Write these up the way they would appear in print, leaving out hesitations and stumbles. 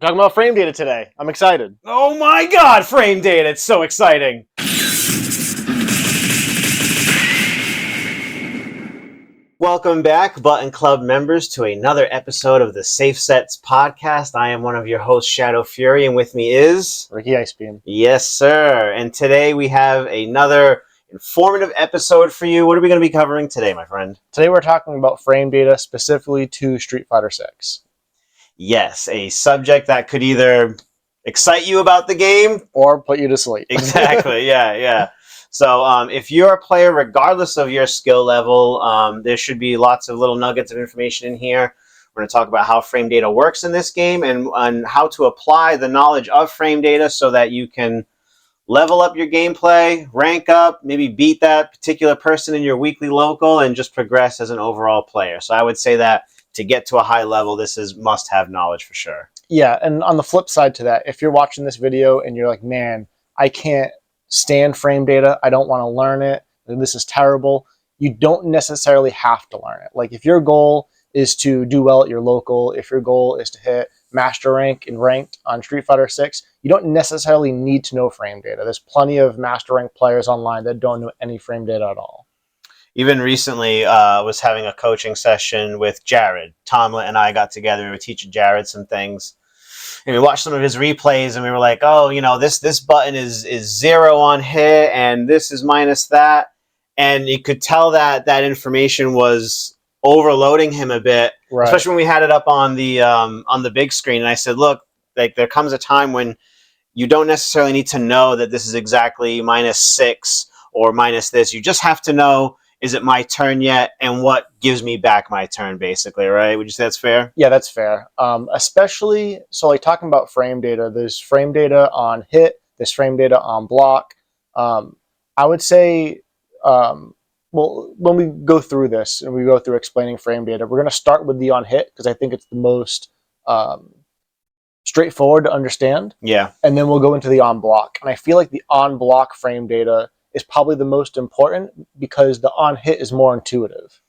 Talking about frame data today. I'm excited. Oh my god, frame data! It's so exciting! Welcome back, Button Club members, to another episode of the Safe Sets podcast. I am one of your hosts, Shadow Fury, and with me is... Ricky Icebeam. Yes, sir. And today we have another informative episode for you. What are we going to be covering today, my friend? Today we're talking about frame data specifically to Street Fighter 6. Yes, a subject that could either excite you about the game or put you to sleep. Exactly, yeah. So if you're a player, regardless of your skill level, there should be lots of little nuggets of information in here. We're going to talk about how frame data works in this game and how to apply the knowledge of frame data so that you can level up your gameplay, rank up, maybe beat that particular person in your weekly local, and just progress as an overall player. So I would say that to get to a high level, this is must-have knowledge for sure. Yeah, and on the flip side to that, if you're watching this video and you're like, man, I can't stand frame data, I don't want to learn it, this is terrible, you don't necessarily have to learn it. Like if your goal is to do well at your local, if your goal is to hit master rank and ranked on Street Fighter 6, you don't necessarily need to know frame data. There's plenty of master rank players online that don't know any frame data at all. Even recently, I was having a coaching session with Jared. Tomlin and I got together. We were teaching Jared some things. And we watched some of his replays, and we were like, oh, you know, this button is 0 on hit, and this is minus that. And you could tell that that information was overloading him a bit, right. Especially when we had it up on the big screen. And I said, look, like there comes a time when you don't necessarily need to know that this is exactly -6 or minus this. You just have to know, is it my turn yet? And what gives me back my turn, basically, right? Would you say that's fair? Yeah, that's fair. Especially, so like talking about frame data, there's frame data on hit, there's frame data on block. I would say, well, when we go through this and we go through explaining frame data, we're going to start with the on hit because I think it's the most straightforward to understand. Yeah. And then we'll go into the on block. And I feel like the on block frame data is probably the most important because the on hit is more intuitive.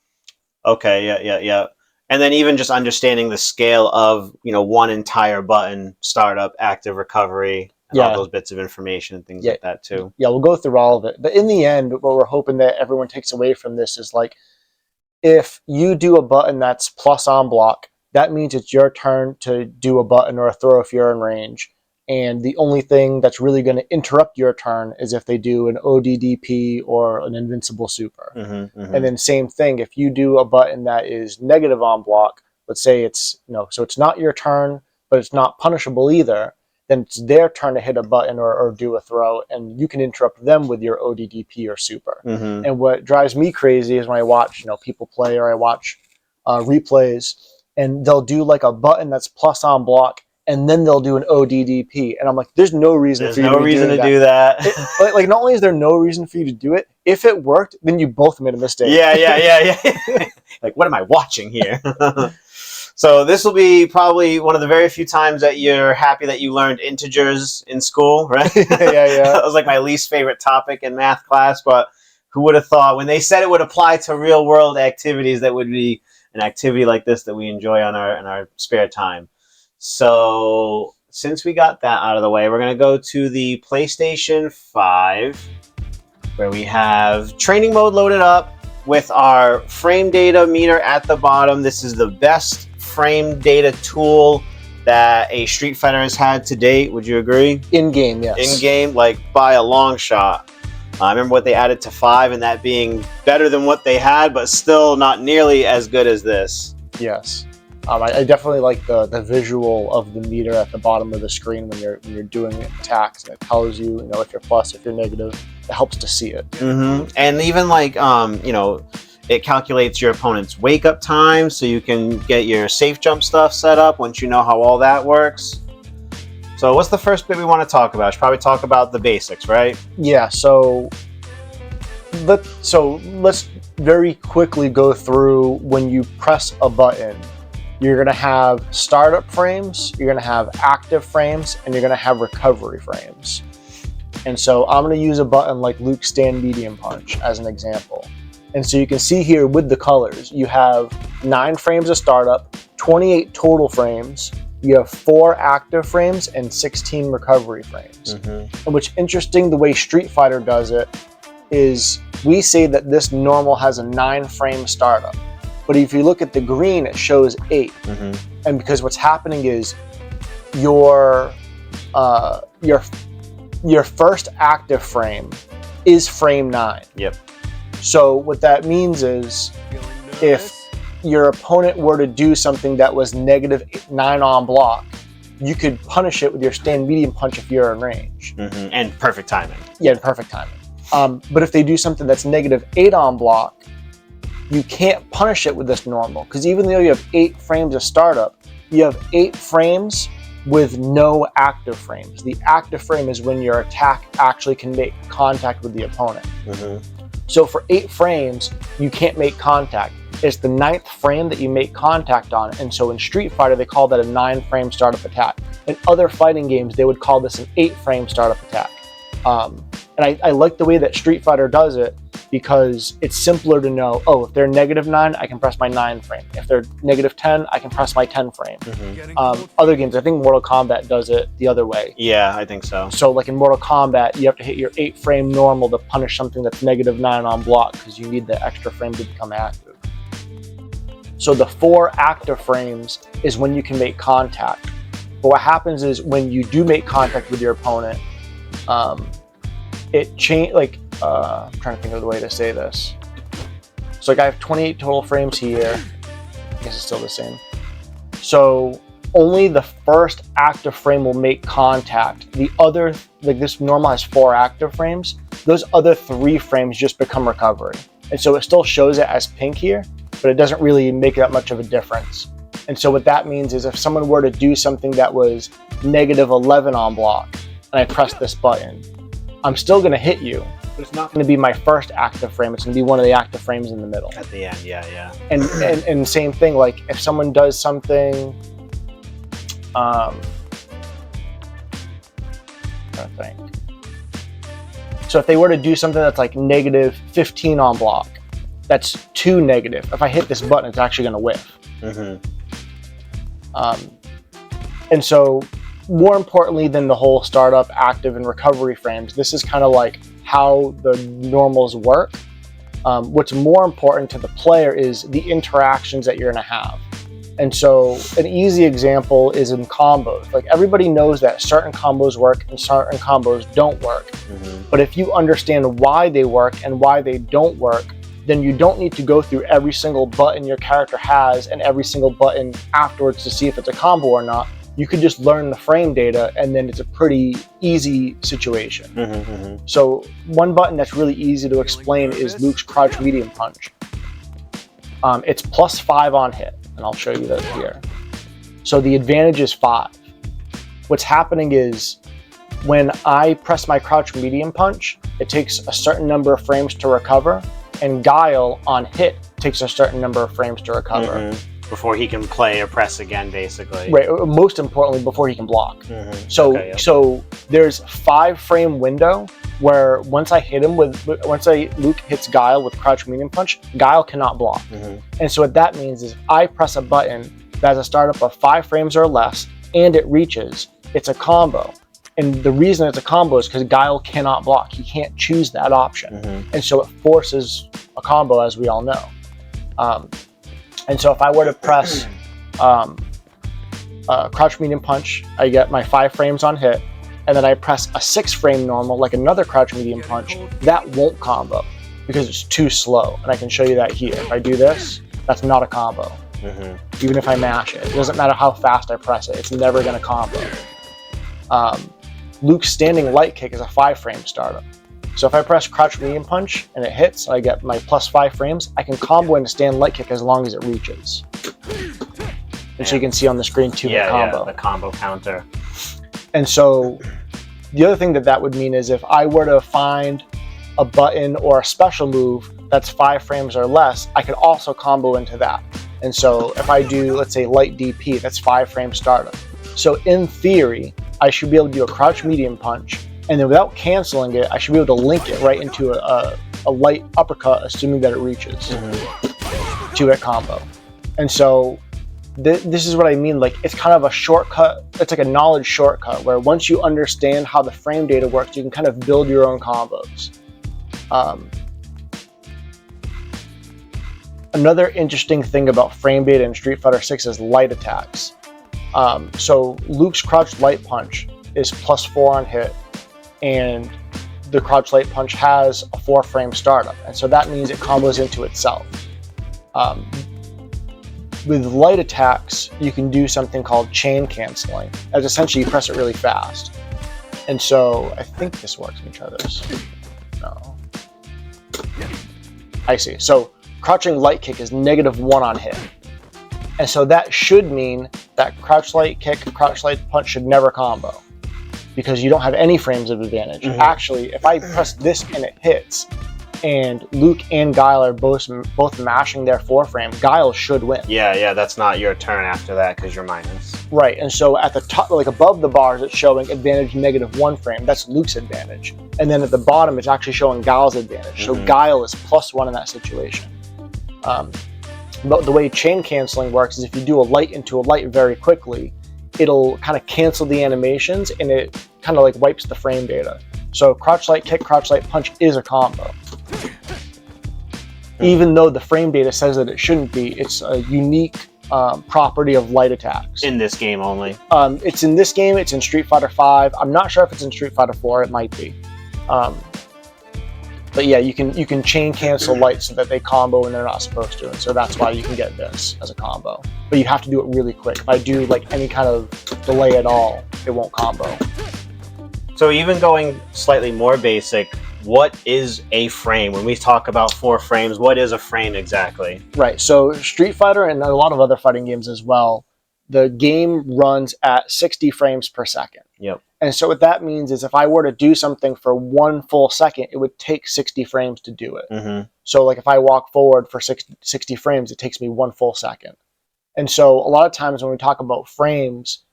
Okay, yeah. And then even just understanding the scale of, you know, one entire button, startup, active recovery, and all those bits of information and things like that too. Yeah, we'll go through all of it. But in the end, what we're hoping that everyone takes away from this is like, if you do a button that's plus on block, that means it's your turn to do a button or a throw if you're in range. And the only thing that's really going to interrupt your turn is if they do an ODDP or an invincible super. And then same thing, if you do a button that is negative on block, let's say it's, so it's not your turn, but it's not punishable either, then it's their turn to hit a button or do a throw, and you can interrupt them with your ODDP or super. And what drives me crazy is when I watch people play or I watch replays, and they'll do like a button that's plus on block, and then they'll do an ODDP. And I'm like, there's no reason for you to do that. Like, not only is there no reason for you to do it, if it worked, then you both made a mistake. Yeah. Like, what am I watching here? So this will be probably one of the very few times that you're happy that you learned integers in school, right? Yeah. That was like my least favorite topic in math class, but who would have thought when they said it would apply to real world activities, that would be an activity like this that we enjoy in our spare time. So since we got that out of the way, we're going to go to the PlayStation 5, where we have training mode loaded up with our frame data meter at the bottom. This is the best frame data tool that a Street Fighter has had to date. Would you agree? In-game, yes. In-game, like by a long shot. I remember what they added to 5 and that being better than what they had, but still not nearly as good as this. Yes. I definitely like the visual of the meter at the bottom of the screen when you're doing attacks, and it tells you, if you're plus, if you're negative. It helps to see it. And even like, it calculates your opponent's wake up time, so you can get your safe jump stuff set up once you know how all that works. So what's the first bit we want to talk about? Should probably talk about the basics, right? Yeah. So let's very quickly go through when you press a button. You're going to have startup frames, you're going to have active frames, and you're going to have recovery frames. And so I'm going to use a button like Luke's stand medium punch as an example. And so you can see here with the colors, you have 9 frames of startup, 28 total frames, you have 4 active frames and 16 recovery frames. And what's interesting, the way Street Fighter does it is we say that this normal has a 9-frame startup. But if you look at the green, it shows 8. And because what's happening is your first active frame is frame 9. Yep. So what that means is if your opponent were to do something that was -9 on block, you could punish it with your stand medium punch if you're in range. And perfect timing. Yeah, perfect timing. But if they do something that's -8 on block, you can't punish it with this normal, because even though you have 8 frames of startup, you have 8 frames with no active frames. The active frame is when your attack actually can make contact with the opponent. So for 8 frames, you can't make contact. It's the 9th frame that you make contact on. And so in Street Fighter, they call that a 9-frame startup attack. In other fighting games, they would call this an 8-frame startup attack. And I like the way that Street Fighter does it, because it's simpler to know, oh, if they're -9, I can press my 9 frame. If they're -10, I can press my 10 frame. Other games, I think Mortal Kombat does it the other way. Yeah, I think so. So like in Mortal Kombat, you have to hit your 8-frame normal to punish something that's -9 on block, because you need the extra frame to become active. So the 4 active frames is when you can make contact. But what happens is when you do make contact with your opponent, it change like I'm trying to think of the way to say this. So like I have 28 total frames here. I guess it's still the same. So only the first active frame will make contact. The other, like this normal has 4 active frames. Those other 3 frames just become recovery. And so it still shows it as pink here, but it doesn't really make that much of a difference. And so what that means is if someone were to do something that was -11 on block, and I press this button, I'm still going to hit you, but it's not going to be my first active frame. It's going to be one of the active frames in the middle. At the end, yeah. And same thing, like if someone does something, I think. So if they were to do something that's like -15 on block, that's 2 negative. If I hit this button, it's actually going to whiff. And so more importantly than the whole startup, active, and recovery frames, this is kind of like how the normals work. What's more important to the player is the interactions that you're going to have. And so an easy example is in combos. Like everybody knows that certain combos work and certain combos don't work. But if you understand why they work and why they don't work, then you don't need to go through every single button your character has and every single button afterwards to see if it's a combo or not. You could just learn the frame data, and then it's a pretty easy situation. So one button that's really easy to explain is Luke's crouch medium punch. It's +5 on hit, and I'll show you that here. So the advantage is 5. What's happening is when I press my crouch medium punch, it takes a certain number of frames to recover, and Guile on hit takes a certain number of frames to recover. Before he can play or press again, basically. Right, most importantly, before he can block. So there's 5-frame window where once I hit him Luke hits Guile with crouch medium punch, Guile cannot block. And so what that means is I press a button that has a startup of 5 frames or less, and it reaches, it's a combo. And the reason it's a combo is because Guile cannot block. He can't choose that option. And so it forces a combo, as we all know. And so if I were to press crouch medium punch, I get my 5 frames on hit, and then I press a 6-frame normal, like another crouch medium punch, that won't combo because it's too slow. And I can show you that here. If I do this, that's not a combo. Even if I mash it. It doesn't matter how fast I press it. It's never going to combo. Luke's standing light kick is a 5-frame startup. So if I press crouch medium punch and it hits, I get my +5 frames, I can combo into stand light kick as long as it reaches. And so you can see on the screen too, the combo. Yeah, the combo counter. And so the other thing that would mean is if I were to find a button or a special move that's 5 frames or less, I could also combo into that. And so if I do, let's say, light DP, that's 5-frame startup. So in theory, I should be able to do a crouch medium punch, and then without canceling it, I should be able to link it right into a light uppercut, assuming that it reaches to a combo. And so this is what I mean. Like, it's kind of a shortcut. It's like a knowledge shortcut where once you understand how the frame data works, you can kind of build your own combos. Another interesting thing about frame data in Street Fighter 6 is light attacks. So Luke's crouch light punch is +4 on hit, and the crouch light punch has a 4-frame startup, and so that means it combos into itself. With light attacks, you can do something called chain canceling, as essentially you press it really fast. And so I think this works. Let me try this. No. I see. So crouching light kick is -1 on hit. And so that should mean that crouch light kick, crouch light punch should never combo, because you don't have any frames of advantage. Mm-hmm. Actually, if I press this and it hits, and Luke and Guile are both mashing their 4-frame, Guile should win. Yeah, that's not your turn after that because you're minus. Right, and so at the top, like above the bars, it's showing advantage -1 frame. That's Luke's advantage. And then at the bottom, it's actually showing Guile's advantage. So Guile is +1 in that situation. But the way chain canceling works is if you do a light into a light very quickly, it'll kind of cancel the animations and it kind of like wipes the frame data. So crouch light kick, crouch light punch is a combo. Even though the frame data says that it shouldn't be, it's a unique property of light attacks. In this game only. It's in this game, it's in Street Fighter V. I'm not sure if it's in Street Fighter 4, it might be. But yeah, you can chain cancel lights so that they combo when they're not supposed to, and so that's why you can get this as a combo. But you have to do it really quick. If I do like any kind of delay at all, it won't combo. So even going slightly more basic, what is a frame? When we talk about 4 frames, what is a frame exactly? Right, so Street Fighter and a lot of other fighting games as well, the game runs at 60 frames per second. Yep. And so what that means is if I were to do something for 1 full second, it would take 60 frames to do it. Mm-hmm. So like if I walk forward for 60 frames, it takes me 1 full second. And so a lot of times when we talk about frames,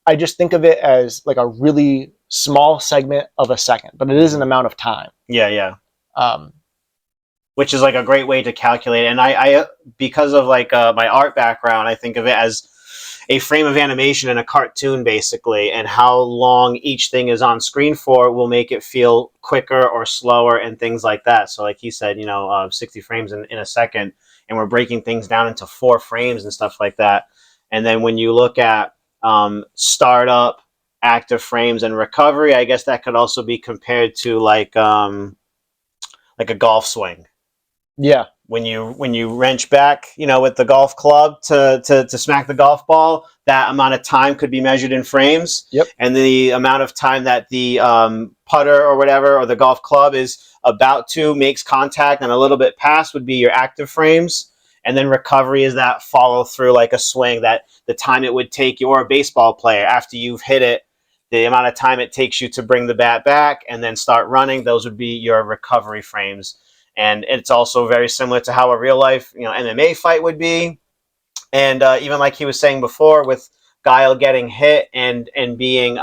I just think of it as like a really small segment of a second, but it is an amount of time. Yeah. Which is like a great way to calculate. And I because of like my art background, I think of it as a frame of animation in a cartoon, basically, and how long each thing is on screen for will make it feel quicker or slower and things like that. So like he said, 60 frames in a second, and we're breaking things down into 4 frames and stuff like that. And then when you look at startup, active frames, and recovery, I guess that could also be compared to like a golf swing. Yeah. When you wrench back, with the golf club to smack the golf ball, that amount of time could be measured in frames. Yep. And the amount of time that the putter or whatever, or the golf club is about to makes contact and a little bit past would be your active frames. And then recovery is that follow through like a swing, that the time it would take you, or a baseball player, after you've hit it, the amount of time it takes you to bring the bat back and then start running, those would be your recovery frames. And it's also very similar to how a real life, MMA fight would be. And even like he was saying before, with Guile getting hit and being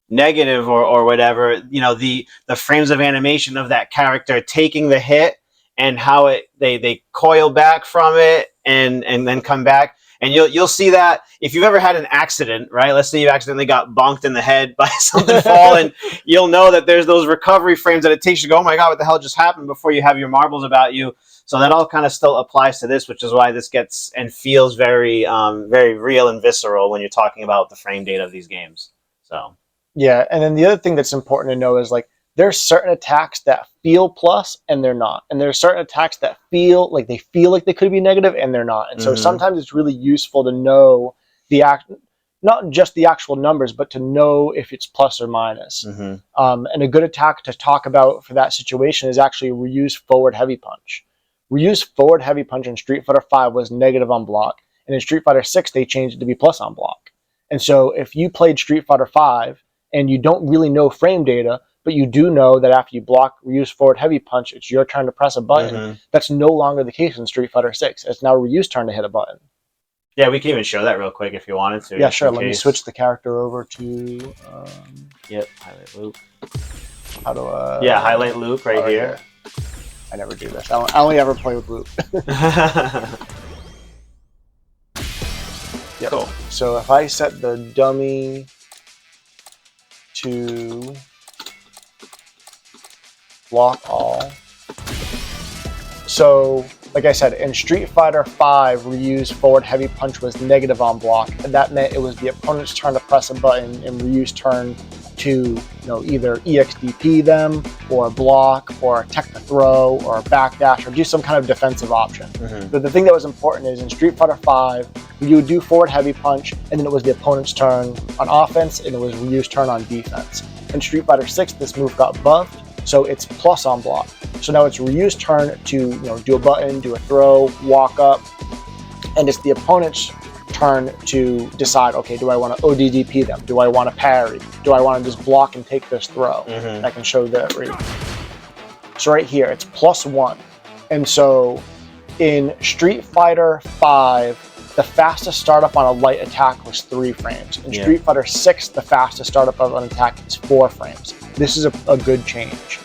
negative or whatever, the frames of animation of that character taking the hit and how they coil back from it and then come back. And you'll see that if you've ever had an accident, right? Let's say you accidentally got bonked in the head by something falling, you'll know that there's those recovery frames that it takes you to go, oh my God, what the hell just happened, before you have your marbles about you. So that all kind of still applies to this, which is why this gets and feels very, very real and visceral when you're talking about the frame data of these games. So yeah, and then the other thing that's important to know is like there's certain attacks that feel plus and they're not, and there's certain attacks that feel like they could be negative and they're not. And so sometimes it's really useful to know not just the actual numbers, but to know if it's plus or minus. And a good attack to talk about for that situation is actually Ryu's forward heavy punch. Ryu's forward heavy punch in Street Fighter V was negative on block, and in Street Fighter VI they changed it to be plus on block. And so if you played Street Fighter V and you don't really know frame data, but you do know that after you block Ryu's forward heavy punch, it's your turn to press a button. That's no longer the case in Street Fighter VI. It's now Ryu's turn to hit a button. Yeah, we can even show that real quick if you wanted to. Yeah, sure. Let me switch the character over to... Yep, highlight loop. How do I... Yeah, highlight loop right here. Yeah. I never do this. I only ever play with loop. Yep. Cool. So if I set the dummy to block all. So, like I said, in Street Fighter V, Ryu's forward heavy punch was negative on block, and that meant it was the opponent's turn to press a button and Ryu's turn to either EXDP them, or block, or tech the throw, or backdash, or do some kind of defensive option. But the thing that was important is in Street Fighter V, you would do forward heavy punch, and then it was the opponent's turn on offense, and it was Ryu's turn on defense. In Street Fighter VI, this move got buffed, so it's plus on block. So now it's Ryu's turn to do a button, do a throw, walk up, and it's the opponent's turn to decide, okay, do I want to ODDP them? Do I want to parry? Do I want to just block and take this throw? I can show that right. So right here, it's +1. And so in Street Fighter V, the fastest startup on a light attack was 3 frames. In Street Fighter VI, the fastest startup of an attack is 4 frames. This is a good change.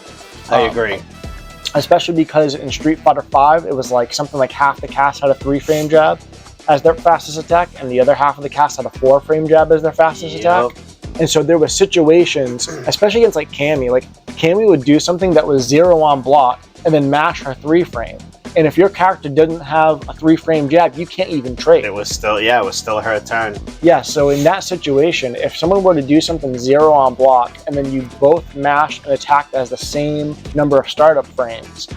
I agree. Especially because in Street Fighter V, it was like something like half the cast had a 3-frame jab as their fastest attack, and the other half of the cast had a 4-frame jab as their fastest attack. And so there were situations, especially against like Cammy, would do something that was 0 on block and then mash her 3-frame. And if your character didn't have a 3-frame jab, you can't even trade. It was still her turn. Yeah, so in that situation, if someone were to do something 0 on block, and then you both mashed and attacked as the same number of startup frames,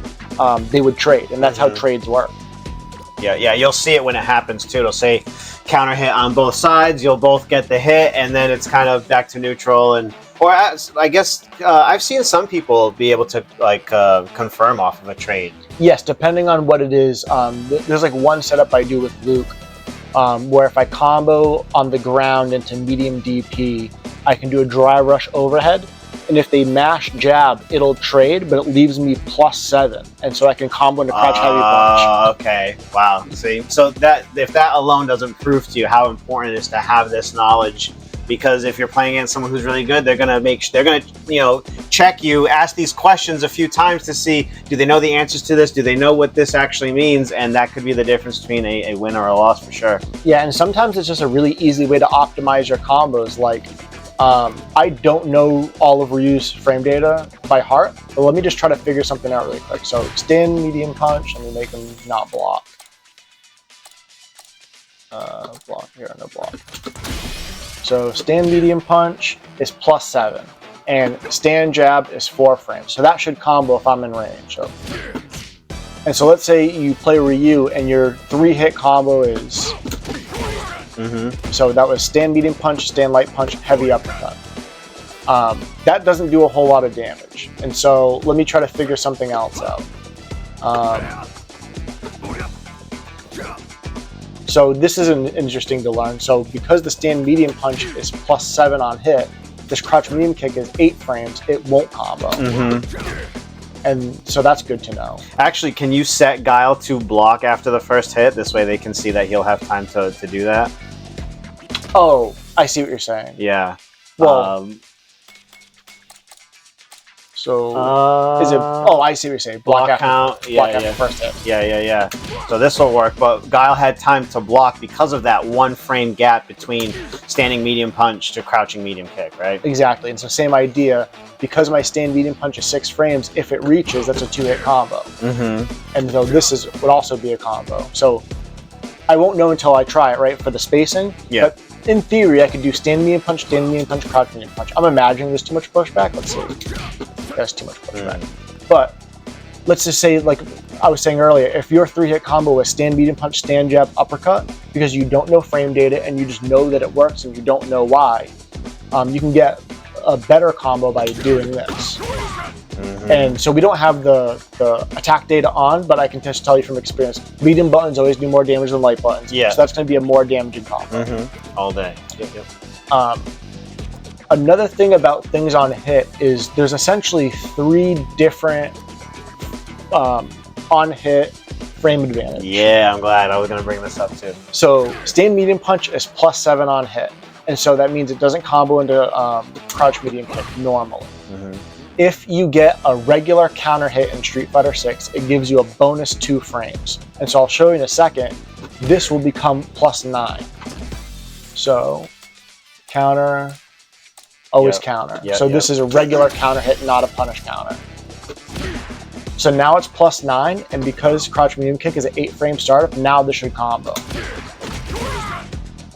they would trade, and that's how trades work. Yeah, you'll see it when it happens too. It'll say counter hit on both sides, you'll both get the hit, and then it's kind of back to neutral. I guess I've seen some people be able to confirm off of a trade. Yes, depending on what it is. There's like one setup I do with Luke, where if I combo on the ground into medium DP, I can do a dry rush overhead, and if they mash jab, it'll trade, but it leaves me +7, and so I can combo into crouch heavy punch. Okay, wow. See, so if that alone doesn't prove to you how important it is to have this knowledge. Because if you're playing against someone who's really good, they're gonna check you, ask these questions a few times to see, do they know the answers to this? Do they know what this actually means? And that could be the difference between a win or a loss for sure. Yeah, and sometimes it's just a really easy way to optimize your combos. Like, I don't know all of Ryu's frame data by heart, but let me just try to figure something out really quick. So stand medium punch, let me make him not block. Block here, no block. So stand medium punch is +7, and stand jab is 4 frames. So that should combo if I'm in range. And so let's say you play Ryu and your 3-hit combo is. So that was stand medium punch, stand light punch, heavy uppercut. That doesn't do a whole lot of damage, and so let me try to figure something else out. So this is interesting to learn. So because the stand medium punch is +7 on hit, this crouch medium kick is 8 frames, it won't combo. And so that's good to know. Actually, can you set Guile to block after the first hit? This way they can see that he'll have time to do that. Oh, I see what you're saying. Yeah. Well, so is it? Oh, I see what you're saying. Block count. Block after first hit. Yeah. So this will work, but Guile had time to block because of that 1-frame gap between standing medium punch to crouching medium kick, right? Exactly. And so same idea. Because my stand medium punch is 6 frames, if it reaches, that's a 2-hit combo. And so this would also be a combo. So I won't know until I try it, right, for the spacing. Yeah. But in theory, I could do stand medium punch, crouch medium punch. I'm imagining there's too much pushback. Let's see. There's too much pushback. But let's just say, like I was saying earlier, if your 3-hit combo was stand medium punch, stand jab, uppercut, because you don't know frame data and you just know that it works and you don't know why, you can get a better combo by doing this. And so we don't have the attack data on, but I can just tell you from experience, medium buttons always do more damage than light buttons. Yeah. So that's going to be a more damaging combo. All day. Yep. Another thing about things on hit is there's essentially 3 different on hit frame advantage. Yeah, I'm glad. I was going to bring this up too. So stand medium punch is +7 on hit. And so that means it doesn't combo into crouch medium kick normally. If you get a regular counter hit in Street Fighter VI, it gives you a bonus 2 frames. And so I'll show you in a second, this will become +9. So counter, always counter. So this is a regular counter hit, not a punish counter. So now it's +9, and because crouch medium kick is an 8-frame startup, now this should combo.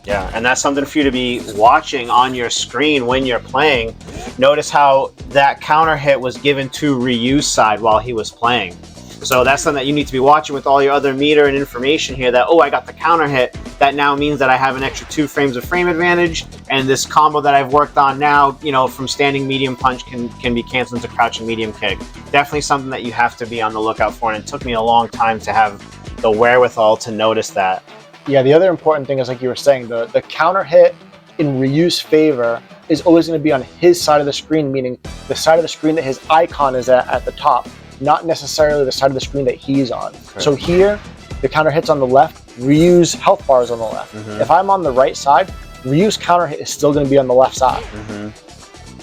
Yeah, and that's something for you to be watching on your screen when you're playing. Notice how that counter hit was given to Ryu's side while he was playing. So that's something that you need to be watching with all your other meter and information here that, oh, I got the counter hit. That now means that I have an extra 2 frames of frame advantage, and this combo that I've worked on now, you know, from standing medium punch can be canceled into crouching medium kick. Definitely something that you have to be on the lookout for, and it took me a long time to have the wherewithal to notice that. Yeah, the other important thing is, like you were saying, the counter hit in Ryu's favor is always going to be on his side of the screen, meaning the side of the screen that his icon is at the top, not necessarily the side of the screen that he's on. Okay. So here, the counter hit's on the left, Ryu's health bar is on the left. If I'm on the right side, Ryu's counter hit is still going to be on the left side.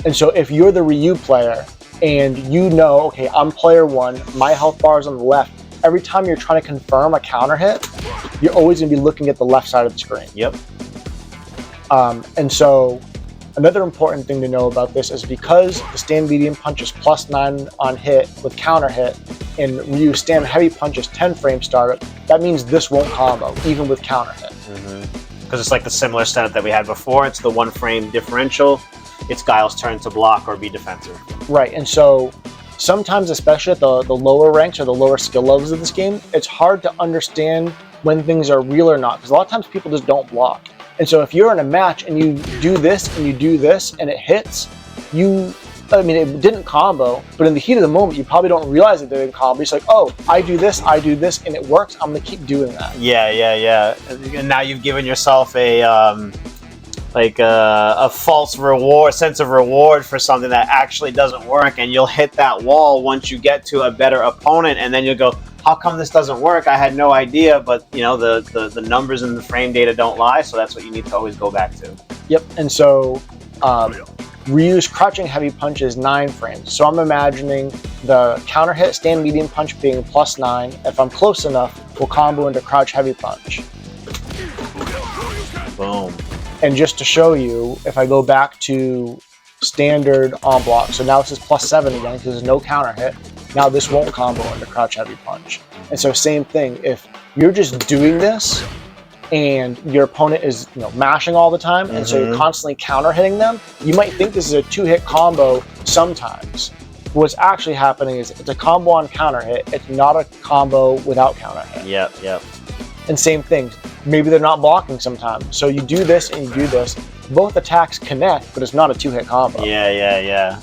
And so if you're the Ryu player and you know, okay, I'm player 1, my health bar is on the left, every time you're trying to confirm a counter hit, you're always going to be looking at the left side of the screen. Yep. And so another important thing to know about this is because the stand medium punch is +9 on hit with counter hit, and Ryu's stand heavy punch is 10 frame startup, that means this won't combo, even with counter hit. Because it's like the similar setup that we had before. It's the 1 frame differential. It's Guile's turn to block or be defensive. Right, and so sometimes, especially at the lower ranks or the lower skill levels of this game, it's hard to understand when things are real or not, because a lot of times people just don't block. And so if you're in a match and you do this and you do this and it hits, it didn't combo, but in the heat of the moment, you probably don't realize it didn't combo. It's like, oh, I do this, and it works. I'm going to keep doing that. Yeah. And now you've given yourself a false reward, sense of reward for something that actually doesn't work, and you'll hit that wall once you get to a better opponent, and then you'll go, how come this doesn't work? I had no idea, but you know, the numbers and the frame data don't lie, so that's what you need to always go back to. Yep, and so Ryu's crouching heavy punch is 9 frames. So I'm imagining the counter hit stand medium punch being +9. If I'm close enough, we'll combo into crouch heavy punch. Boom. And just to show you, if I go back to standard en bloc, so now this is +7 again because there's no counter hit. Now this won't combo into crouch heavy punch. And so same thing, if you're just doing this and your opponent is mashing all the time, and so you're constantly counter hitting them, you might think this is a 2-hit combo sometimes. What's actually happening is it's a combo on counter hit, it's not a combo without counter hit. Yep. And same thing, maybe they're not blocking sometimes. So you do this and you do this, both attacks connect, but it's not a 2-hit combo. Yeah.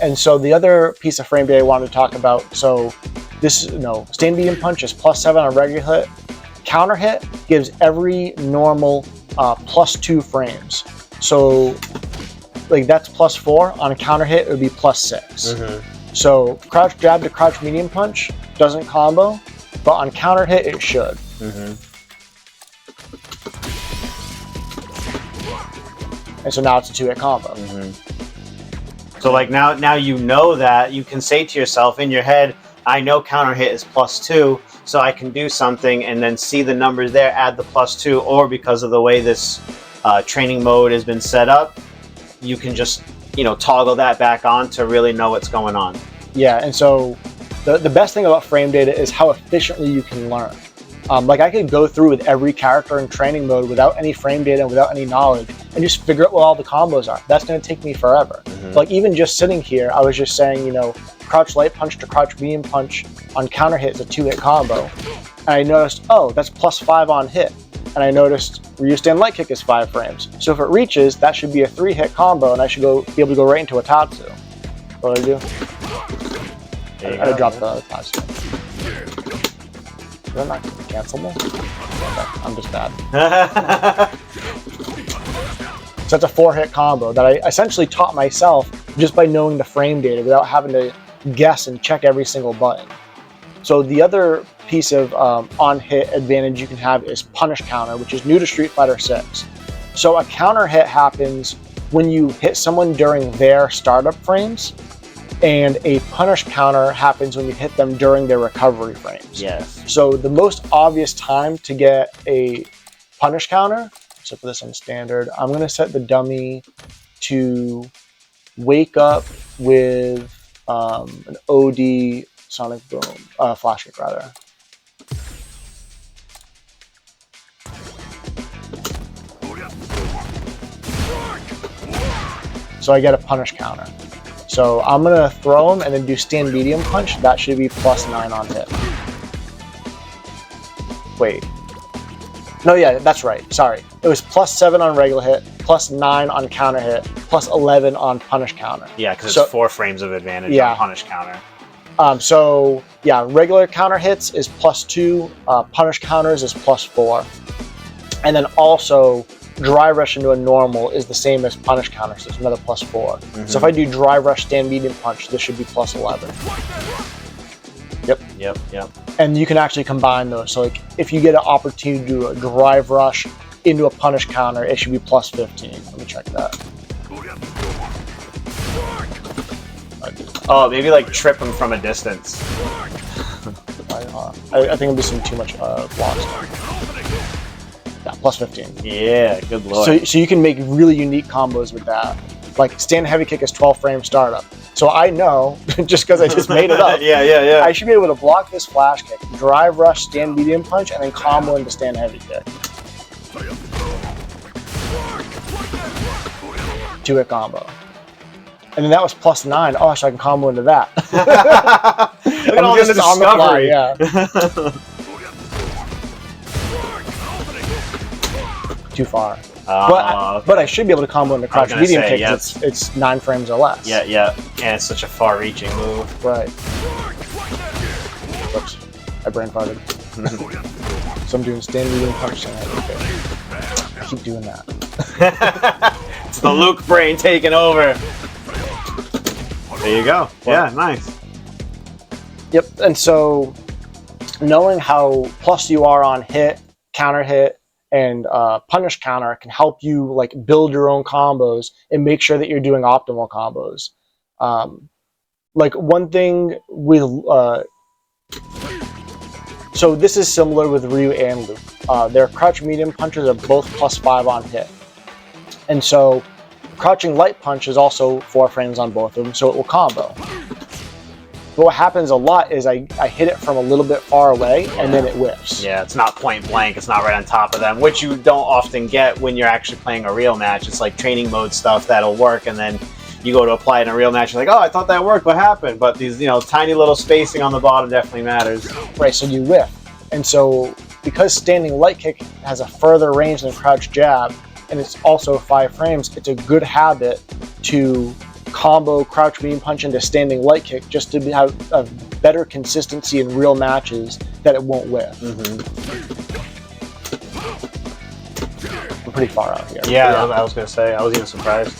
And so the other piece of frame data I wanted to talk about, so this, stand medium punch is +7 on regular hit. Counter hit gives every normal +2 frames. So like that's +4. On a counter hit, it would be +6. So crouch jab to crouch medium punch doesn't combo, but on counter hit, it should. And so now it's a 2-hit combo. So like now you know that you can say to yourself in your head, I know counter hit is +2, so I can do something and then see the numbers there, add the +2, or because of the way this training mode has been set up, you can just toggle that back on to really know what's going on. Yeah, and so the best thing about frame data is how efficiently you can learn. Like I could go through with every character in training mode without any frame data and without any knowledge and just figure out what all the combos are. That's going to take me forever. Like even just sitting here, I was just saying, crouch light punch to crouch medium punch on counter hit is a 2-hit combo. And I noticed, oh, that's +5 on hit. And I noticed Ryu stand light kick is 5 frames. So if it reaches, that should be a 3-hit combo and I should be able to go right into a Tatsu. What do I do? I dropped the Tatsu. Is that not cancelable? Okay, I'm just bad. So that's a 4-hit combo that I essentially taught myself just by knowing the frame data without having to guess and check every single button. So the other piece of on-hit advantage you can have is punish counter, which is new to Street Fighter 6. So a counter hit happens when you hit someone during their startup frames, and a punish counter happens when you hit them during their recovery frames. Yes. So the most obvious time to get a punish counter, So put this on standard. I'm going to set the dummy to wake up with an OD sonic boom, flash kick rather. So I get a punish counter. So I'm going to throw him and then do stand medium punch. That should be +9 on hit. Wait. No, yeah, that's right. Sorry. It was +7 on regular hit, +9 on counter hit, +11 on punish counter. Yeah, because it's 4 frames of advantage on punish counter. So, yeah, regular counter hits is +2, punish counters is +4. And then also, dry rush into a normal is the same as punish counter, so it's another +4. So if I do dry rush, stand medium punch, this should be +11. Yep. And you can actually combine those. So like if you get an opportunity to do a drive rush into a punish counter, it should be +15. Let me check that. Oh, maybe like trip him from a distance. I think I'm missing too much blocks. Yeah, +15. Yeah, good lord. So you can make really unique combos with that. Like stand heavy kick is 12 frame startup. So I know, just because I just made it up, yeah. I should be able to block this flash kick, drive rush, stand medium punch, and then combo into stand heavy kick. 2-hit combo. And then that was +9. Oh, so I can combo into that. Look at all this discovery. Yeah. Too far. But I should be able to combo into crouch medium kick because it's 9 frames or less. Yeah. And it's such a far-reaching move. Right. Whoops. I brain farted. So I'm doing stand medium punch. I keep doing that. It's the Luke brain taking over. There you go. Yeah, nice. Yep. And so knowing how plus you are on hit, counter hit, and punish counter can help you like build your own combos and make sure that you're doing optimal combos. Like one thing with so this is similar with Ryu and Luke. Their crouch medium punches are both +5 on hit, and so crouching light punch is also 4 frames on both of them, so it will combo. But what happens a lot is I hit it from a little bit far away, and then it whiffs. Yeah, it's not point blank. It's not right on top of them, which you don't often get when you're actually playing a real match. It's like training mode stuff that'll work, and then you go to apply it in a real match. You're like, oh, I thought that worked. What happened? But these, tiny little spacing on the bottom definitely matters. Right, so you whiff. And so because standing light kick has a further range than crouch jab, and it's also 5 frames, it's a good habit to combo crouch medium punch into standing light kick just to have a better consistency in real matches that it won't whiff. We're pretty far out here. Yeah, I was going to say, I was even surprised.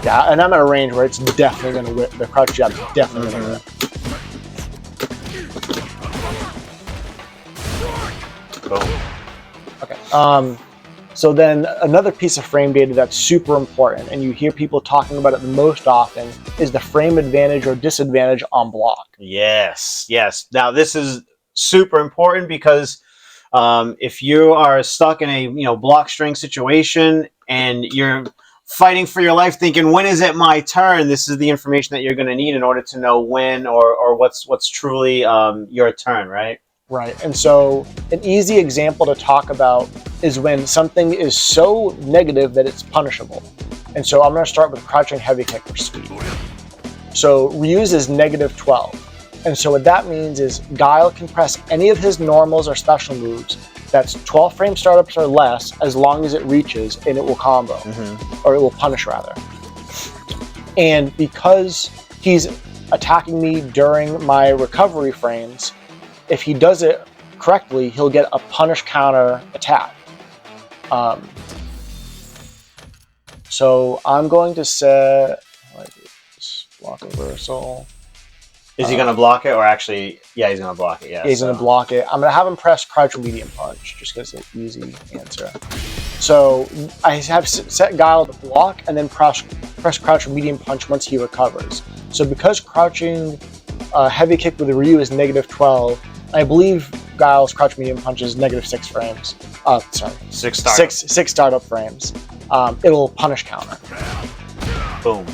Yeah, and I'm at a range where it's definitely going to whip. The crouch jab is definitely going to whip. Boom. Okay. So then another piece of frame data that's super important, and you hear people talking about it the most often, is the frame advantage or disadvantage on block. Yes. Now this is super important because if you are stuck in a block string situation and you're fighting for your life thinking, when is it my turn? This is the information that you're going to need in order to know when or what's truly your turn, right? Right, and so an easy example to talk about is when something is so negative that it's punishable. And so I'm going to start with crouching heavy kick for speed. So Ryu's is -12. And so what that means is Guile can press any of his normals or special moves that's 12 frame startups or less as long as it reaches, and it will combo, or it will punish rather. And because he's attacking me during my recovery frames, if he does it correctly, he'll get a punish counter attack. So I'm going to set block reversal. Is he going to block it or actually? Yeah, he's going to block it. Yeah, he's going to block it. I'm going to have him press crouch medium punch just because it's an easy answer. So I have set Guile to block and then press crouch medium punch once he recovers. So because crouching heavy kick with Ryu is -12, I believe Guile's crouch medium punch is -6 frames. Sorry, 6 startup. Six startup frames. It'll punish counter. Boom.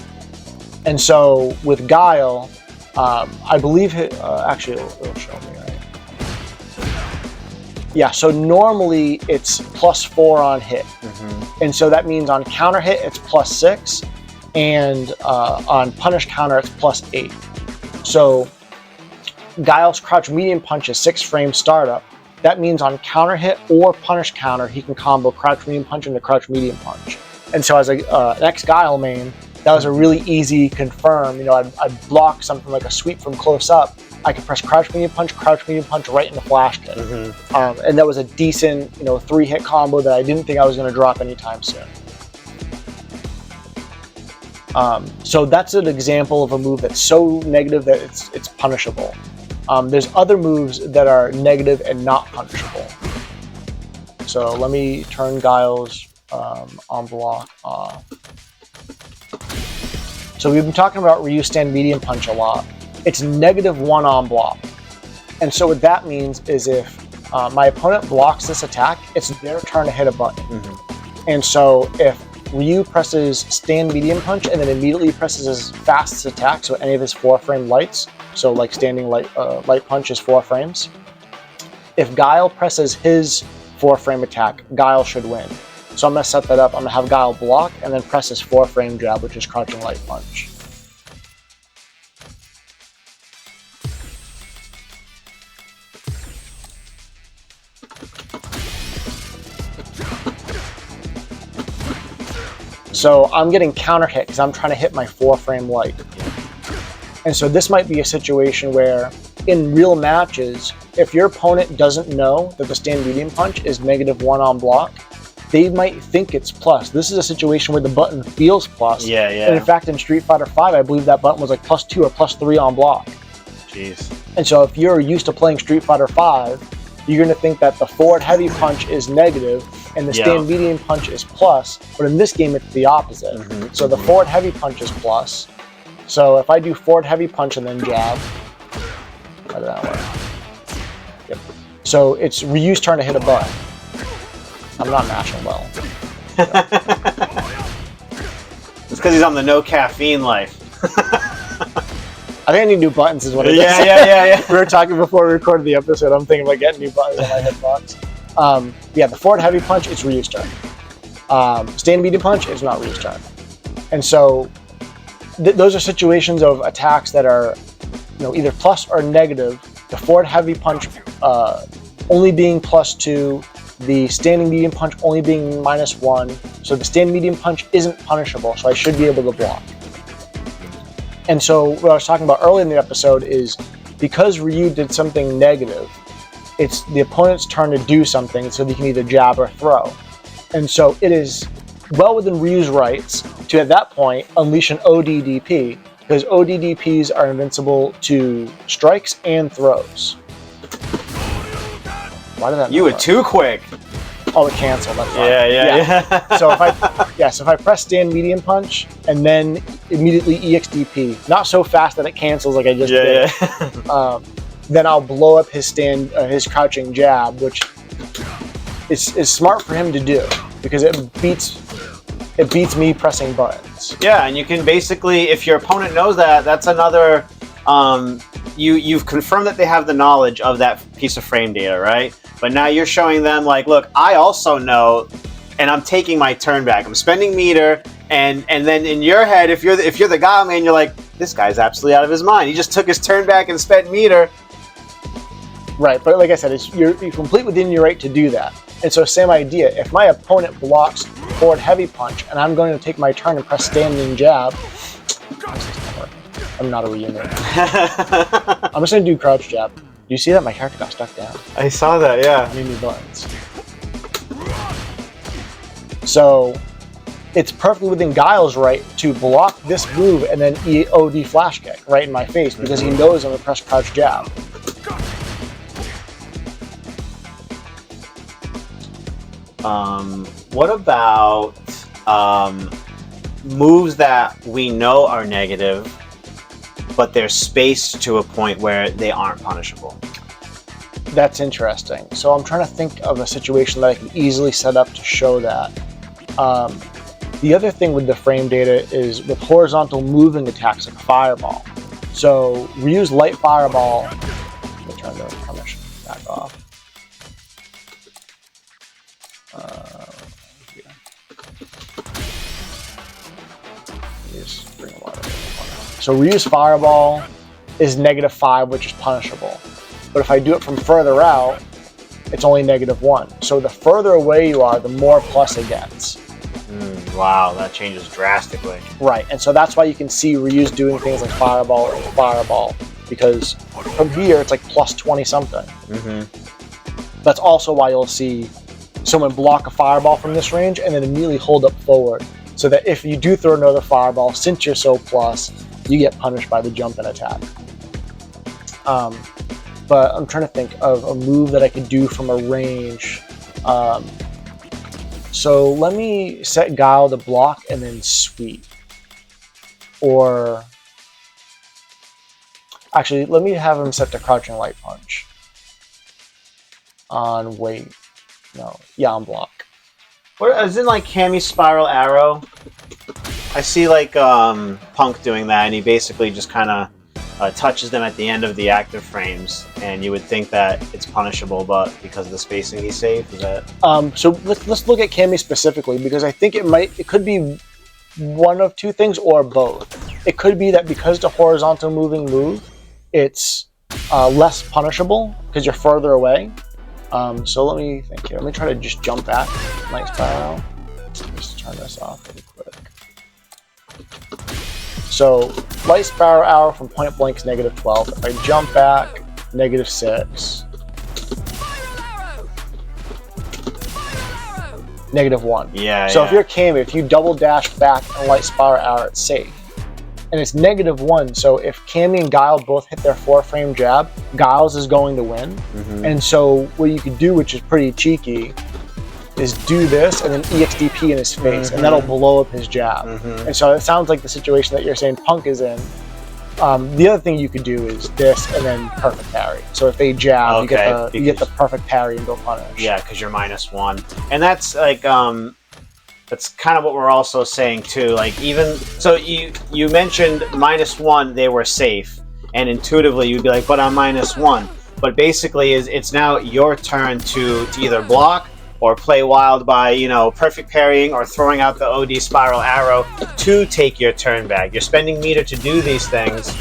And so with Guile, I believe actually it'll show me, right? Yeah, so normally it's +4 on hit. And so that means on counter hit it's +6, and on punish counter it's +8. So Guile's crouch medium punch is 6 frames startup. That means on counter hit or punish counter, he can combo crouch medium punch into crouch medium punch. And so as an ex-Guile main, that was a really easy confirm. You know, I'd block something like a sweep from close up. I could press crouch medium punch right into flash kick. And that was a decent, 3-hit combo that I didn't think I was going to drop anytime soon. So that's an example of a move that's so negative that it's punishable. There's other moves that are negative and not punishable. So let me turn Guile's on block off. So we've been talking about Ryu's stand medium punch a lot. It's -1 on block. And so what that means is if my opponent blocks this attack, it's their turn to hit a button. And so if Ryu presses stand medium punch and then immediately presses his fastest attack, so any of his 4-frame lights, so like standing light punch is 4 frames. If Guile presses his 4-frame attack, Guile should win. So I'm going to set that up. I'm going to have Guile block and then press his 4-frame jab, which is crouching light punch. So I'm getting counter hit because I'm trying to hit my 4-frame light. And so this might be a situation where in real matches, if your opponent doesn't know that the stand medium punch is -1 on block, they might think it's plus. This is a situation where the button feels plus. Yeah. And in fact, in Street Fighter V, I believe that button was like +2 or +3 on block. Jeez. And so if you're used to playing Street Fighter V, you're going to think that the forward heavy punch is negative and the stand medium punch is plus. But in this game, it's the opposite. So the forward heavy punch is plus. So if I do forward heavy punch and then jab, how did that work? Yep. So it's Ryu's turn to hit a button. I'm not mashing well. It's because he's on the no caffeine life. I think I need new buttons is what it is. Yeah. We were talking before we recorded the episode. I'm thinking about getting new buttons on my hitbox. Yeah, the forward heavy punch, it's Ryu's turn. Stand medium punch, it's not Ryu's turn. And so those are situations of attacks that are either plus or negative. The forward heavy punch only being +2, the standing medium punch only being -1. So the stand medium punch isn't punishable, so I should be able to block. And so what I was talking about earlier in the episode is because Ryu did something negative, it's the opponent's turn to do something so they can either jab or throw. And so it is well within Ryu's rights to, at that point, unleash an ODDP, because ODDPs are invincible to strikes and throws. Why did that You were too quick. Oh, it canceled. That's fine. Yeah. So if I press stand medium punch and then immediately EXDP, not so fast that it cancels like I just did. Then I'll blow up his his crouching jab, which is smart for him to do because it beats me pressing buttons. Yeah, and you can basically, if your opponent knows that, that's another. You've confirmed that they have the knowledge of that piece of frame data, right? But now you're showing them like, look, I also know, and I'm taking my turn back. I'm spending meter, and then in your head, if you're the guy, man, you're like, this guy's absolutely out of his mind. He just took his turn back and spent meter. Right, but like I said, you're complete within your right to do that. And so same idea. If my opponent blocks forward heavy punch, and I'm going to take my turn and press standing jab, I'm not a reunion. I'm just going to do crouch jab. Do you see that? My character got stuck down. I saw that, yeah. I need new buttons. So it's perfectly within Guile's right to block this move and then EOD flash kick right in my face because he knows I'm going to press crouch jab. What about moves that we know are negative, but they're spaced to a point where they aren't punishable? That's interesting. So I'm trying to think of a situation that I can easily set up to show that. The other thing with the frame data is with horizontal moving attacks like a fireball. So Ryu's light fireball. Let me turn the permission back off. Just bring water. So Ryu's fireball is -5, which is punishable. But if I do it from further out, it's only -1. So the further away you are, the more plus it gets. Wow, that changes drastically. Right, and so that's why you can see Ryu's doing things like fireball or fireball, because from here it's like plus 20 something. That's also why you'll see someone block a fireball from this range and then immediately hold up forward, so that if you do throw another fireball, since you're so plus, you get punished by the jump and attack. But I'm trying to think of a move that I could do from a range. So let me set Guile to block and then sweep. Or actually, let me have him set to crouching light punch. On wait. No. Yeah, on block. What is in like Cammy Spiral Arrow? I see like Punk doing that, and he basically just kind of touches them at the end of the active frames, and you would think that it's punishable, but because of the spacing, he's safe. Is that? So let's look at Cammy specifically, because I think it could be one of two things or both. It could be that because the horizontal moving move, it's less punishable because you're further away. So let me think here. Let me try to just jump back. Light spiral. Just turn this off really quick. So light spiral arrow from point blank is -12. If I jump back, -6. -1. Yeah. So if you're Cammy, if you double dash back and light spiral arrow, it's safe. And it's -1, so if Cammy and Guile both hit their 4-frame jab, Guile's is going to win. And so what you could do, which is pretty cheeky, is do this and then EXDP in his face, and that'll blow up his jab. And so it sounds like the situation that you're saying Punk is in. The other thing you could do is this and then perfect parry. So if they jab, you get the perfect parry and go punish. Yeah, because you're -1, and that's like that's kind of what we're also saying too. Like even so, you mentioned -1, they were safe, and intuitively you'd be like, but I'm -1. But basically, it's now your turn to either block or play wild by, you know, perfect parrying or throwing out the OD spiral arrow to take your turn back. You're spending meter to do these things,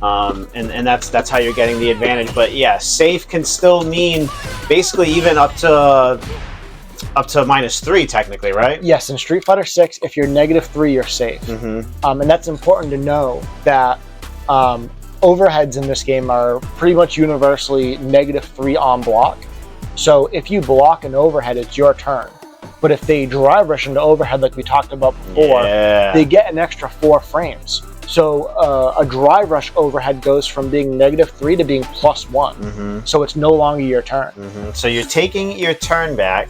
and that's how you're getting the advantage. But yeah, safe can still mean basically even up to -3 technically, right? Yes, in Street Fighter 6, if you're -3, you're safe. And that's important to know that overheads in this game are pretty much universally -3 on block. So if you block an overhead, it's your turn. But if they drive rush into overhead like we talked about before, they get an extra 4 frames. So a drive rush overhead goes from being -3 to being +1. So it's no longer your turn. So you're taking your turn back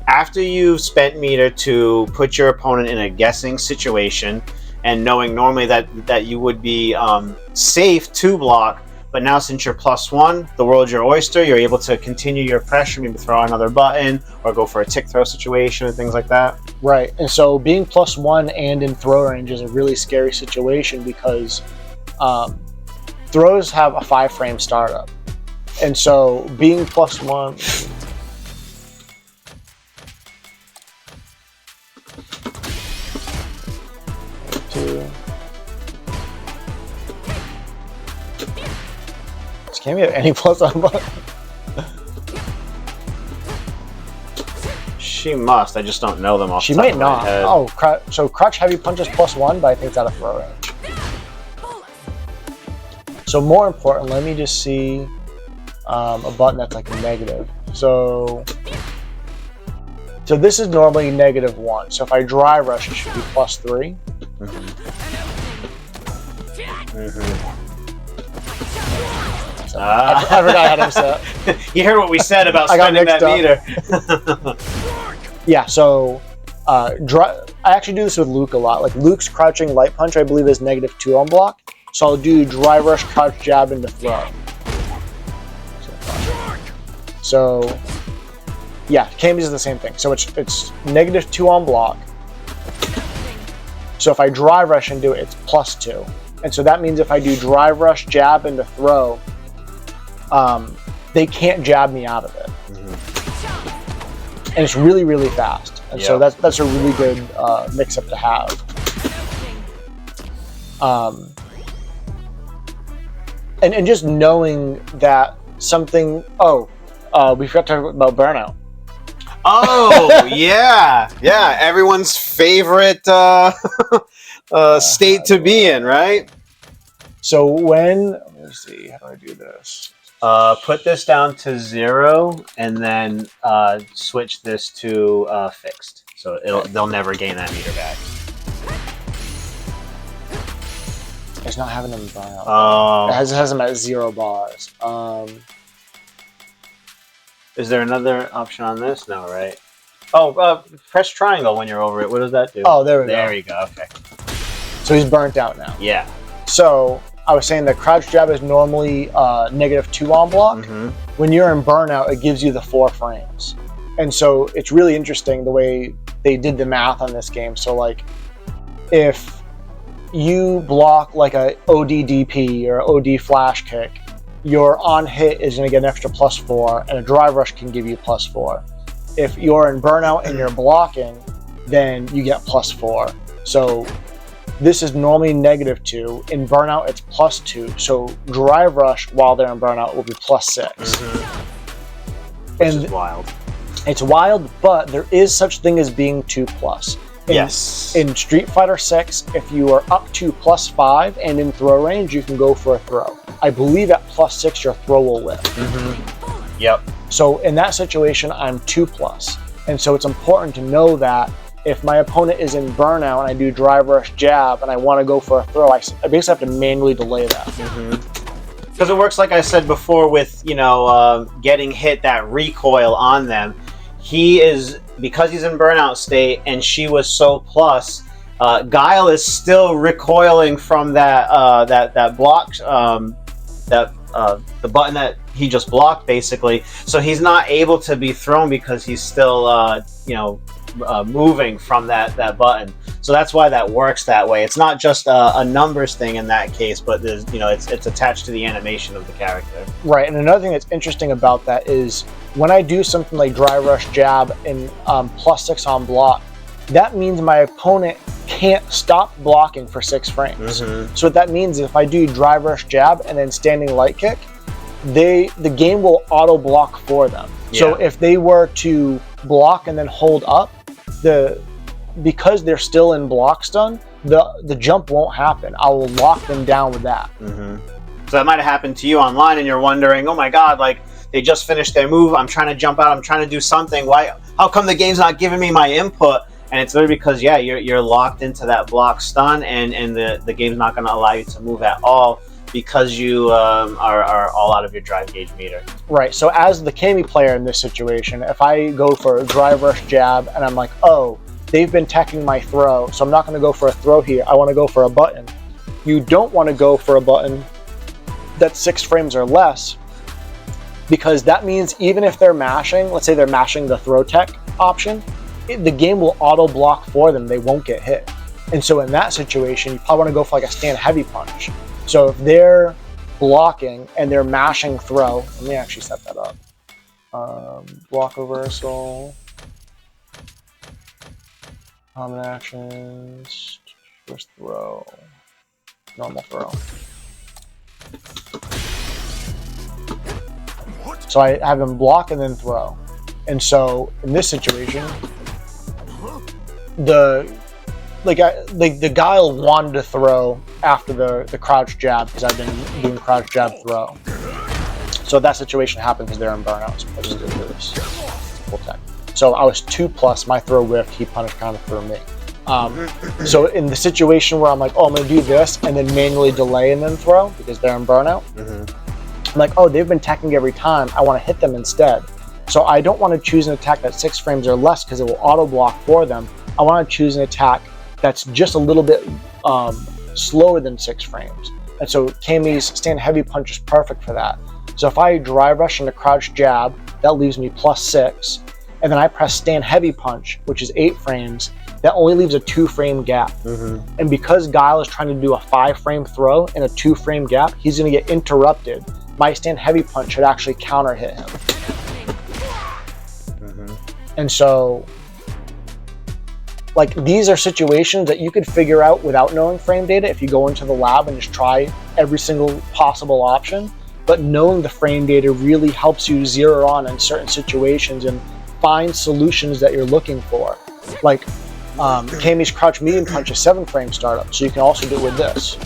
after you've spent meter to put your opponent in a guessing situation, and knowing normally that you would be safe to block, but now since you're +1, the world's your oyster. You're able to continue your pressure, maybe throw another button or go for a tick throw situation and things like that. Right, and so being +1 and in throw range is a really scary situation because throws have a 5-frame startup, and so being +1. Can we have any plus on button? She must. I just don't know them off She the top might of my not. head. Oh, so crouch heavy punches +1, but I think it's out of throw range. So more important, let me just see a button that's like negative. So this is normally -1. So if I dry rush, it should be +3. I forgot how to set. You heard what we said about spending that meter. Yeah, so I actually do this with Luke a lot. Like Luke's crouching light punch, I believe, is -2 on block. So I'll do dry rush, crouch jab into throw. So yeah, Kami's is the same thing. So it's -2 on block. So if I drive rush into it, it's +2. And so that means if I do drive rush, jab, into throw, they can't jab me out of it. And it's really, really fast. And so that's a really good mix-up to have. And just knowing that something... we forgot to talk about burnout. Oh, yeah. Yeah, everyone's favorite state to be in, right? So when... Let me see, how do I do this? Put this down to 0, and then switch this to fixed. So they'll never gain that meter back. It's not having them burnout. Oh. It has them at 0 bars. Is there another option on this? No, right? Oh, press triangle when you're over it. What does that do? Oh, there we go. There you go. Okay. So he's burnt out now. Yeah. So I was saying that crouch jab is normally -2 on block. When you're in burnout, it gives you the 4 frames. And so it's really interesting the way they did the math on this game. So like if you block like a ODDP or OD flash kick, your on hit is going to get an extra +4, and a drive rush can give you +4. If you're in burnout and you're blocking, then you get +4. So this is normally -2. In burnout, it's +2. So drive rush while they're in burnout will be +6. Which is wild. It's wild, but there is such thing as being 2+. Yes. In Street Fighter 6, if you are up to +5 and in throw range, you can go for a throw. I believe at +6 your throw will lift. Yep. So in that situation, I'm 2+. And so it's important to know that if my opponent is in burnout and I do drive rush jab and I want to go for a throw, I basically have to manually delay that. Because it works like I said before with, getting hit, that recoil on them. He is, because he's in burnout state and she was so plus, Guile is still recoiling from that that block, the button that he just blocked, basically. So he's not able to be thrown because he's still, moving from that button. So that's why that works that way. It's not just a numbers thing in that case, but there's, it's attached to the animation of the character. Right, and another thing that's interesting about that is when I do something like dry rush jab and +6 on block, that means my opponent can't stop blocking for 6 frames. So what that means is if I do drive rush jab and then standing light kick, the game will auto block for them. So if they were to block and then hold up, because they're still in block stun, the jump won't happen. I will lock them down with that. So that might have happened to you online, and you're wondering, oh my god, like they just finished their move. I'm trying to jump out. I'm trying to do something. How come the game's not giving me my input? And it's literally because you're locked into that block stun, and the game's not going to allow you to move at all because you are all out of your drive gauge meter. Right. So as the Kami player in this situation, if I go for a drive rush jab and I'm like, oh, they've been teching my throw, so I'm not going to go for a throw here. I want to go for a button. You don't want to go for a button that's 6 frames or less, because that means even if they're mashing, let's say they're mashing the throw tech option, the game will auto block for them. They won't get hit. And so in that situation, you probably want to go for like a stand heavy punch. So if they're blocking and they're mashing throw, let me actually set that up. Block reversal, common actions, first throw, normal throw. So I have them block and then throw. And so in this situation, the Guile wanted to throw after the crouch jab because I've been doing crouch jab throw. So that situation happened because they're in burnout. So I just did this full tech. So I was 2+, my throw whiffed, he punished counter through me. So in the situation where I'm like, oh, I'm gonna do this and then manually delay and then throw because they're in burnout, I'm like, oh, they've been teching every time, I want to hit them instead. So I don't want to choose an attack that's 6 frames or less because it will auto block for them. I want to choose an attack that's just a little bit slower than 6 frames. And so Kami's stand heavy punch is perfect for that. So if I drive rush into crouch jab, that leaves me +6. And then I press stand heavy punch, which is 8 frames, that only leaves a 2-frame gap. And because Guile is trying to do a 5-frame throw in a 2-frame gap, he's going to get interrupted. My stand heavy punch should actually counter hit him. And so, like, these are situations that you could figure out without knowing frame data if you go into the lab and just try every single possible option. But knowing the frame data really helps you zero in certain situations and find solutions that you're looking for. Like, Kami's crouch medium punch is 7-frame startup, so you can also do it with this.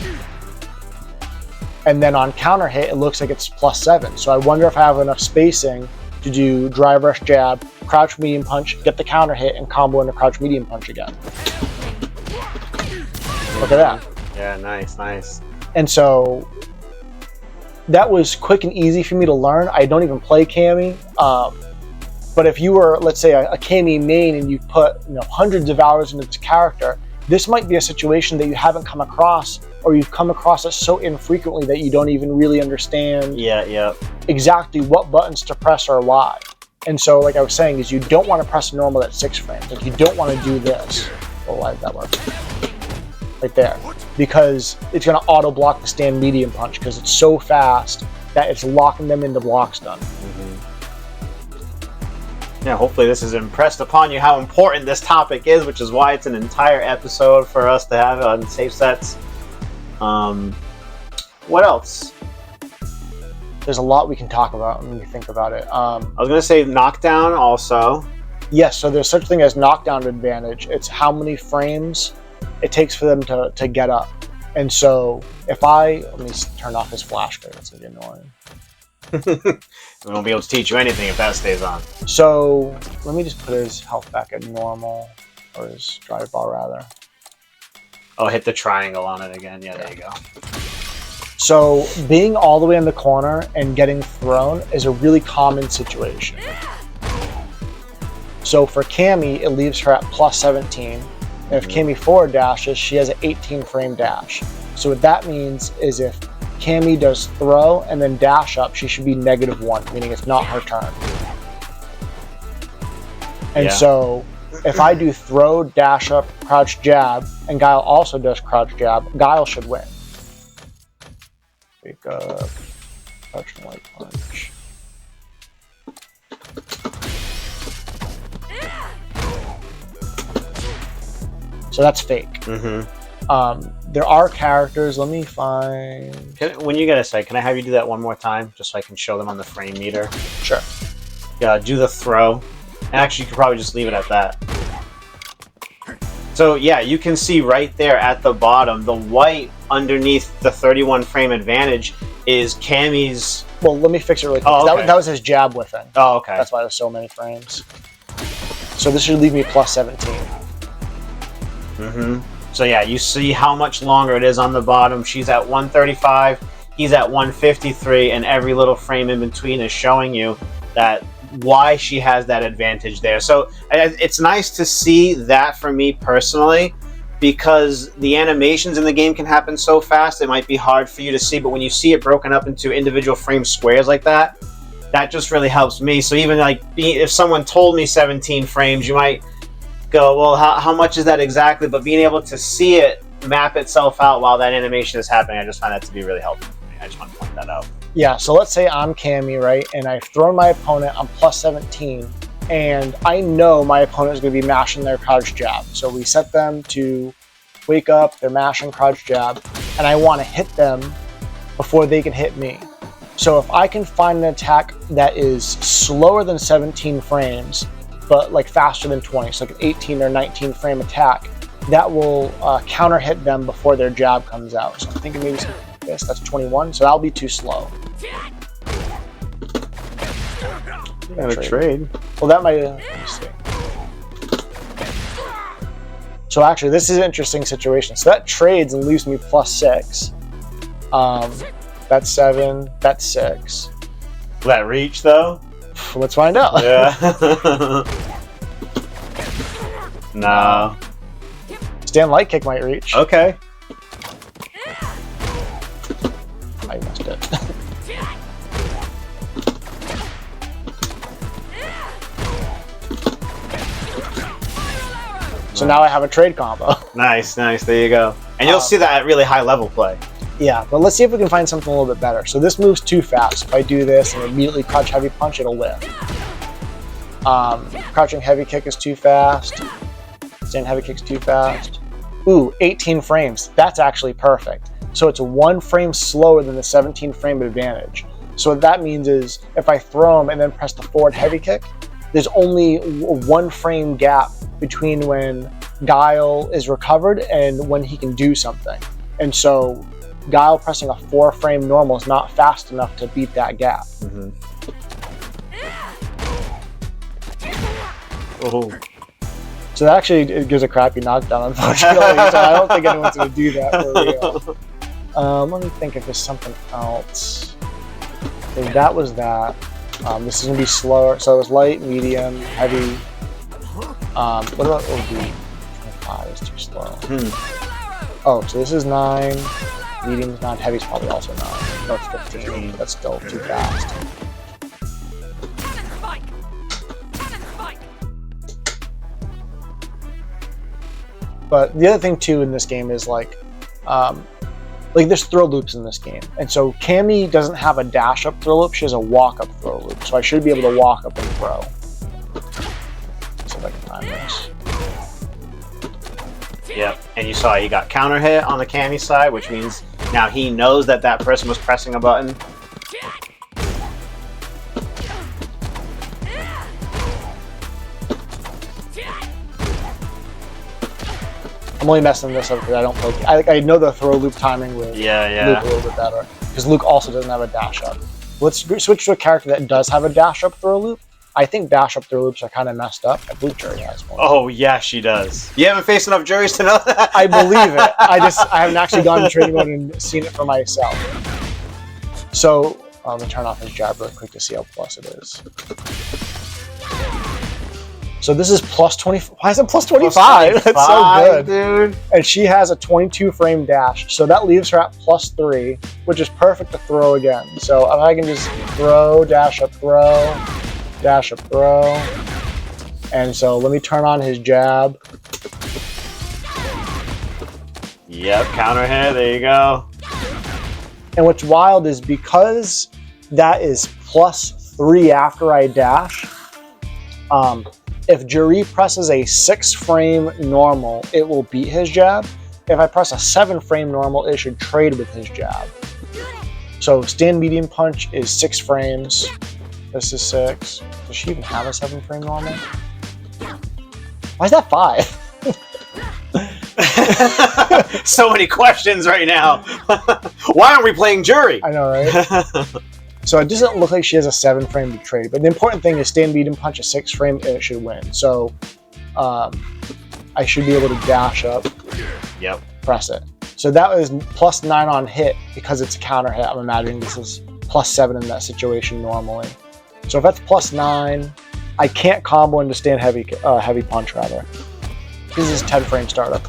And then on counter hit, it looks like it's +7. So I wonder if I have enough spacing to do drive rush jab, crouch medium punch, get the counter hit, and combo into crouch medium punch again. Look at that. Yeah, nice, nice. And so that was quick and easy for me to learn. I don't even play Kami. But if you were, let's say, a Kami main and you put hundreds of hours into this character, this might be a situation that you haven't come across, or you've come across it so infrequently that you don't even really understand exactly what buttons to press or why. And so, like I was saying, is you don't want to press normal at 6 frames. Like, you don't want to do this. Oh, why did that work? Right there. Because it's going to auto block the stand medium punch because it's so fast that it's locking them into block stun. Yeah, hopefully this has impressed upon you how important this topic is, which is why it's an entire episode for us to have on safe sets. What else? There's a lot we can talk about when you think about it. I was going to say knockdown also. Yes, so there's such a thing as knockdown advantage. It's how many frames it takes for them to get up. And so if let me turn off his flash because that's going to be annoying. We won't be able to teach you anything if that stays on. So let me just put his health back at normal, or his drive bar rather. Oh, hit the triangle on it again. Yeah, there you go. So being all the way in the corner and getting thrown is a really common situation. So for Kami, it leaves her at +17. And if Kami forward dashes, she has an 18-frame dash. So what that means is if Kami does throw and then dash up, she should be -1, meaning it's not her turn. And so if I do throw, dash up, crouch jab, and Guile also does crouch jab, Guile should win. Wake up, crouch and light punch. So that's fake. There are characters. Let me find. When you get a sec, can I have you do that one more time, just so I can show them on the frame meter? Sure. Yeah, do the throw. Actually, you could probably just leave it at that. So yeah, you can see right there at the bottom, the white underneath the 31 frame advantage is Kami's. Well, let me fix it really quick. Oh, okay. That was his jab whiffing. Oh, okay. That's why there's so many frames. So this should leave me +17. So yeah, you see how much longer it is on the bottom. She's at 135, he's at 153, and every little frame in between is showing you that why she has that advantage there. So it's nice to see that for me personally, because the animations in the game can happen so fast, it might be hard for you to see, but when you see it broken up into individual frame squares like that, that just really helps me. So even like if someone told me 17 frames, you might go, well, how much is that exactly? But being able to see it map itself out while that animation is happening, I just find that to be really helpful for me. I just want to point that out. Yeah, so let's say I'm Kami, right? And I've thrown my opponent on +17, and I know my opponent is going to be mashing their crouch jab. So we set them to wake up, they're mashing crouch jab, and I want to hit them before they can hit me. So if I can find an attack that is slower than 17 frames, but like faster than 20, so like an 18 or 19 frame attack, that will counter hit them before their jab comes out. So I'm thinking maybe something like this. That's 21, so that'll be too slow. Trade. Well, that might. Let me see. So actually, this is an interesting situation. So that trades and leaves me +6. That's 7. That's 6. Will that reach though? Let's find out. Yeah. No. Stand light kick might reach. Okay. I missed it. So now I have a trade combo. Nice. There you go. And you'll see that at really high level play. Yeah, but let's see if we can find something a little bit better. So this moves too fast. If I do this and immediately crouch heavy punch, it'll live. Crouching heavy kick is too fast. Stand heavy kick's too fast. Ooh, 18 frames. That's actually perfect. So it's 1 frame slower than the 17 frame advantage. So what that means is if I throw him and then press the forward heavy kick, there's only a 1 frame gap between when Guile is recovered and when he can do something. And so Guile pressing a 4 frame normal is not fast enough to beat that gap. Mm-hmm. Oh. So that actually it gives a crappy knockdown, unfortunately. So I don't think anyone's going to do that for real. Let me think if there's something else. So that was that. This is going to be slower. So it was light, medium, heavy. What about OD? 25 is too slow. Oh, so this is 9. Medium's 9. Heavy's probably also 9. No, it's 15. That's still too fast. But the other thing too in this game is like there's throw loops in this game, and so Cammy doesn't have a dash up throw loop; she has a walk up throw loop. So I should be able to walk up and throw. Let's see if I can find this. Yep, and you saw he got counter hit on the Cammy side, which means now he knows that that person was pressing a button. I'm only messing this up because I don't play. I know the throw loop timing with Luke a little bit better because Luke also doesn't have a dash up. Let's switch to a character that does have a dash up throw loop. I think dash up throw loops are kind of messed up. I believe Jury has one. Oh yeah, she does. You haven't faced enough juries to know that. I believe it. I haven't actually gone to training mode and seen it for myself. So let me turn off his jab real quick to see how plus it is. So this is plus 20. Why is it plus 25? That's so good, dude. And she has a 22 frame dash, so that leaves her at plus 3, which is perfect to throw again. So if I can just throw, dash up, throw, dash up, throw, and so let me turn on his jab. Yep, counter hit. There you go. And what's wild is because that is plus 3 after I dash. If Jury presses a 6 frame normal, it will beat his jab. If I press a 7 frame normal, it should trade with his jab. So stand medium punch is 6 frames. This is 6. Does she even have a 7 frame normal? Why is that 5? So many questions right now. Why aren't we playing Jury? I know, right? So it doesn't look like she has a 7 frame to trade, but the important thing is stand medium punch a 6 frame and it should win. So I should be able to dash up, press it. So that was plus 9 on hit because it's a counter hit. I'm imagining this is plus 7 in that situation normally. So if that's plus 9, I can't combo into stand heavy punch rather. This is 10 frame startup.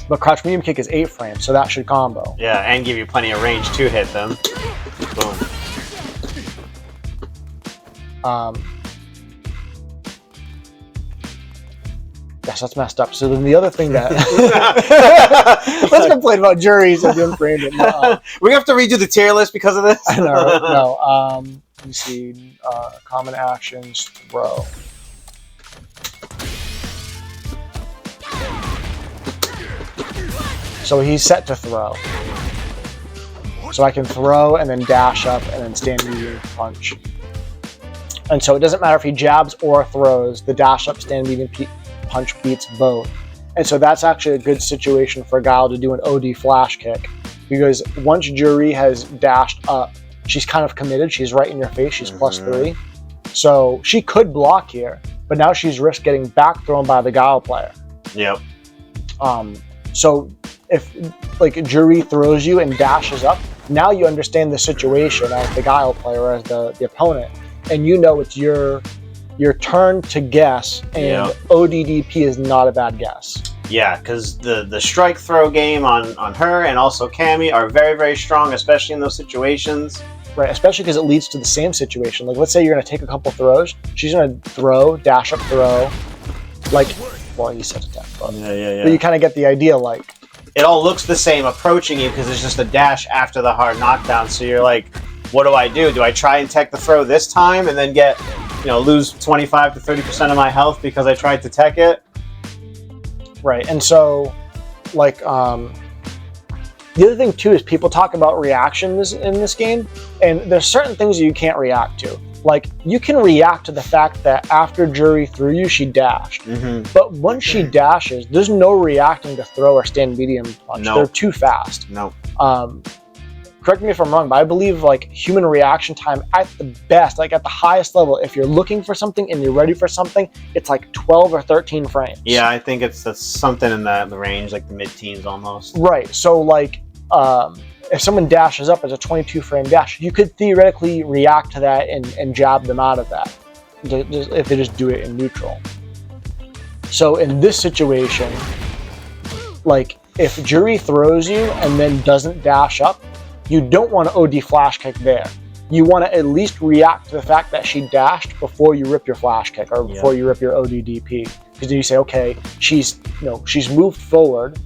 But crouch medium kick is 8 frames, so that should combo. Yeah, and give you plenty of range to hit them. Boom. Yes, that's messed up. So then the other thing that let's complain about juries and then framed it. We have to redo the tier list because of this. I know, right? No. Let me see. Common actions. Throw. So he's set to throw. So I can throw and then dash up and then stand medium punch. And so it doesn't matter if he jabs or throws, the dash up, stand medium punch beats both. And so that's actually a good situation for Guile to do an OD flash kick. Because once Jury has dashed up, she's kind of committed. She's right in your face. She's plus 3. So she could block here, but now she's risked getting back thrown by the Guile player. Yep. So if like Jury throws you and dashes up, now you understand the situation as the Guile player, as the opponent, and you know it's your turn to guess, and ODDP is not a bad guess. Yeah, because the strike throw game on her and also Cammy are very, very strong, especially in those situations. right? Especially because it leads to the same situation. Like, let's say you're going to take a couple throws. She's going to throw, dash up, throw. Like, well, you said attack, but you kind of get the idea. Like, it all looks the same approaching you because it's just a dash after the hard knockdown. So you're like, what do I do? Do I try and tech the throw this time and then get, lose 25 to 30% of my health because I tried to tech it? Right. And so, like, the other thing too is people talk about reactions in this game, and there's certain things that you can't react to. Like, you can react to the fact that after Jury threw you, she dashed. But once she dashes, there's no reacting to throw or stand medium punch. They're too fast. Correct me if I'm wrong, but I believe like human reaction time at the best, like at the highest level, if you're looking for something and you're ready for something, it's like 12 or 13 frames. Yeah, I think that's something in the range, like the mid-teens almost. Right. So like, if someone dashes up as a 22 frame dash, you could theoretically react to that and jab them out of that if they just do it in neutral. So in this situation, like if Jury throws you and then doesn't dash up, you don't want to OD flash kick there. You want to at least react to the fact that she dashed before you rip your flash kick or before you rip your ODDP. Because then you say, okay, she's moved forward.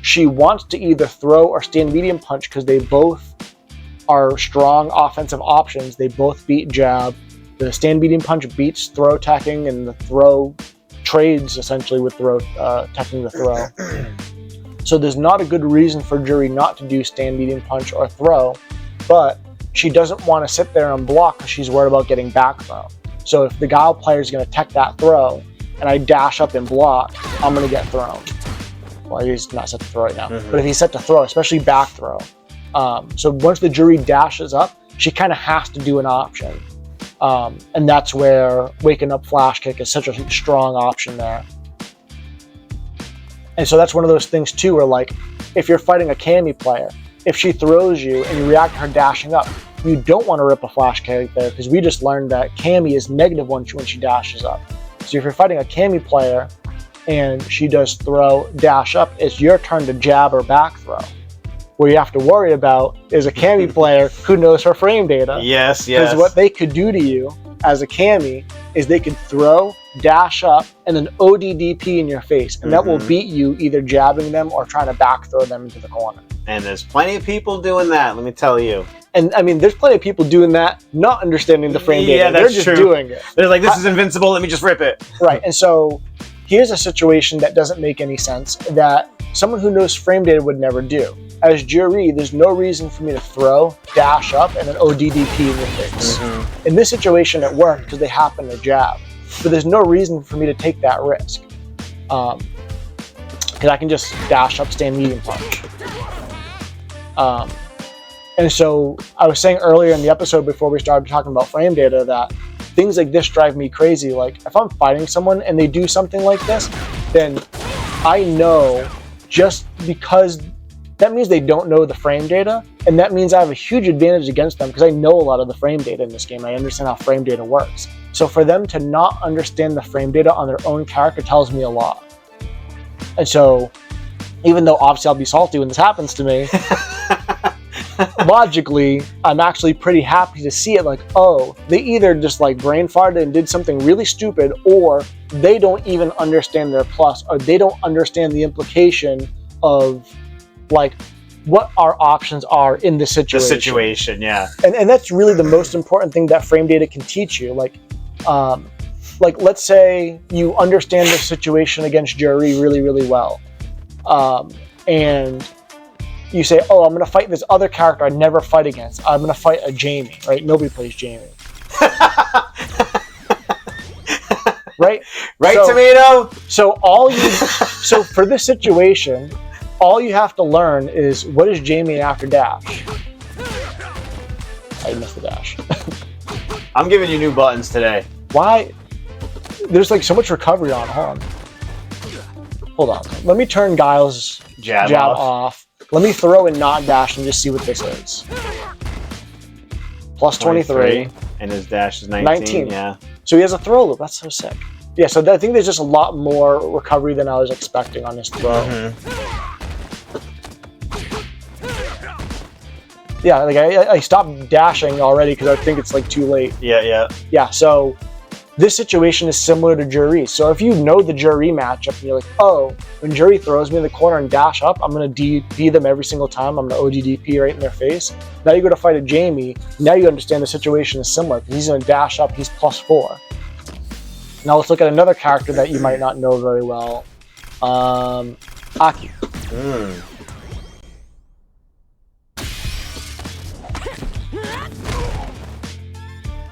She wants to either throw or stand medium punch because they both are strong offensive options. They both beat jab. The stand medium punch beats throw teching, and the throw trades essentially with throw teching the throw. So there's not a good reason for Jury not to do stand medium punch or throw, but she doesn't want to sit there and block because she's worried about getting back thrown. So if the Guile player is going to tech that throw and I dash up and block, I'm going to get thrown. Well, he's not set to throw right now, but if he's set to throw, especially back throw. So once the Jury dashes up, she kind of has to do an option. And that's where waking up flash kick is such a strong option there. And so that's one of those things too, where like, if you're fighting a Cammy player, if she throws you and you react to her dashing up, you don't want to rip a flash kick there because we just learned that Cammy is negative when she dashes up. So if you're fighting a Cammy player and she does throw, dash up, it's your turn to jab or back throw. What you have to worry about is a Cammy player who knows her frame data. Yes. Because what they could do to you as a Cammy is they could throw, dash up, and then ODDP in your face. And that will beat you either jabbing them or trying to back throw them into the corner. And there's plenty of people doing that, let me tell you. And I mean, there's plenty of people doing that, not understanding the frame data. They're just doing it. They're like, this is invincible, let me just rip it. Right, and so here's a situation that doesn't make any sense that someone who knows frame data would never do. As Jury, there's no reason for me to throw, dash up, and then ODDP in your face. In this situation, it worked because they happen to jab. But there's no reason for me to take that risk. Because I can just dash up, stand medium punch. And so I was saying earlier in the episode before we started talking about frame data that things like this drive me crazy. Like if I'm fighting someone and they do something like this, then I know just because that means they don't know the frame data, and that means I have a huge advantage against them because I know a lot of the frame data in this game. I understand how frame data works. So for them to not understand the frame data on their own character tells me a lot. And so even though obviously I'll be salty when this happens to me, logically, I'm actually pretty happy to see it like, oh, they either just like brain farted and did something really stupid, or they don't even understand their plus, or they don't understand the implication of like what our options are in this situation. The situation, yeah. And that's really the most important thing that frame data can teach you. Like let's say you understand the situation against Jury really, really well. And you say, oh, I'm going to fight this other character I never fight against. I'm going to fight a Jamie, right? Nobody plays Jamie. Right? Right, so, Tomato? So for this situation, all you have to learn is what is Jamie after dash. I missed the dash. I'm giving you new buttons today. Why? There's like so much recovery on. Hold on. Let me turn Guile's jab off. Let me throw in not dash and just see what this is. Plus 23. And his dash is 19. Yeah. So he has a throw loop. That's so sick. Yeah, so I think there's just a lot more recovery than I was expecting on this throw. Yeah, like I stopped dashing already because I think it's like too late. Yeah. Yeah, so this situation is similar to Jury. So if you know the Jury matchup and you're like, oh, when Jury throws me in the corner and dash up, I'm going to DP them every single time. I'm going to ODDP right in their face. Now you go to fight a Jamie. Now you understand the situation is similar because he's going to dash up. He's +4. Now let's look at another character that you might not know very well. Aki.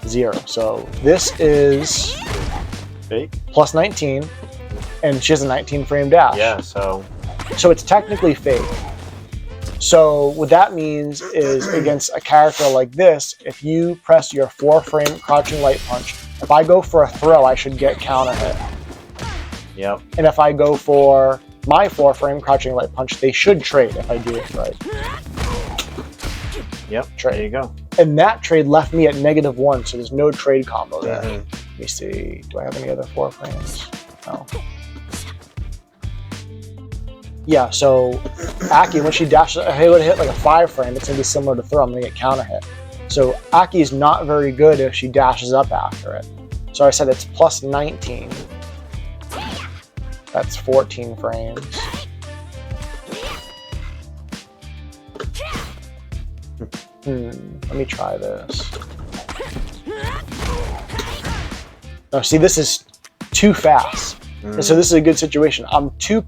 0. So this is Fake. +19, and she has a 19 frame dash. Yeah, so it's technically fake. So what that means is against a character like this, if you press your 4-frame crouching light punch, if I go for a throw, I should get counter hit. Yep. And if I go for my 4-frame crouching light punch, they should trade if I do it right. Yep. Trade. There you go. And that trade left me at -1, so there's no trade combo there. Mm-hmm. Let me see. Do I have any other 4 frames? No. Yeah, so Aki, when she dashes, if I would hit like a 5-frame, it's going to be similar to throw. I'm going to get counter hit. So Aki is not very good if she dashes up after it. So I said it's +19. That's 14 frames. Let me try this. Oh, see, this is too fast. And so this is a good situation. I'm 2+,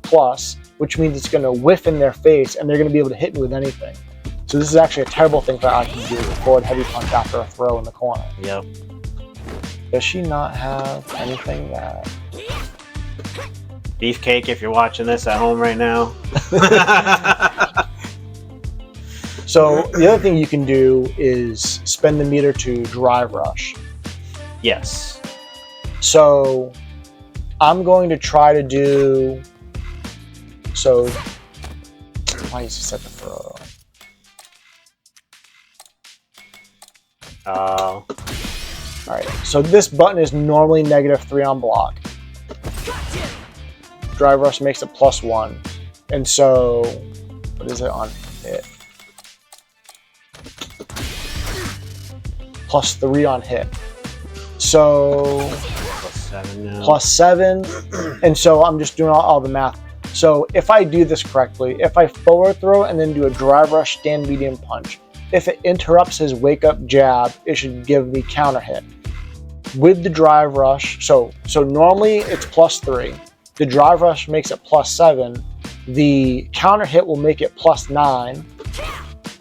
which means it's going to whiff in their face, and they're going to be able to hit me with anything. So this is actually a terrible thing for Aki to do, the forward heavy punch after a throw in the corner. Yep. Does she not have anything that... Beefcake, if you're watching this at home right now. So the other thing you can do is spend the meter to drive rush. Yes. So I'm going to try to do... So why is he set the throw? Oh. Alright, so this button is normally -3 on block. Drive rush makes it +1. And so, what is it on hit? +3 on hit. So, +7 now. +7. And so I'm just doing all the math. So if I do this correctly, if I forward throw and then do a drive rush stand medium punch, if it interrupts his wake up jab, it should give me counter hit. With the drive rush, so normally it's +3. The drive rush makes it +7. The counter hit will make it +9.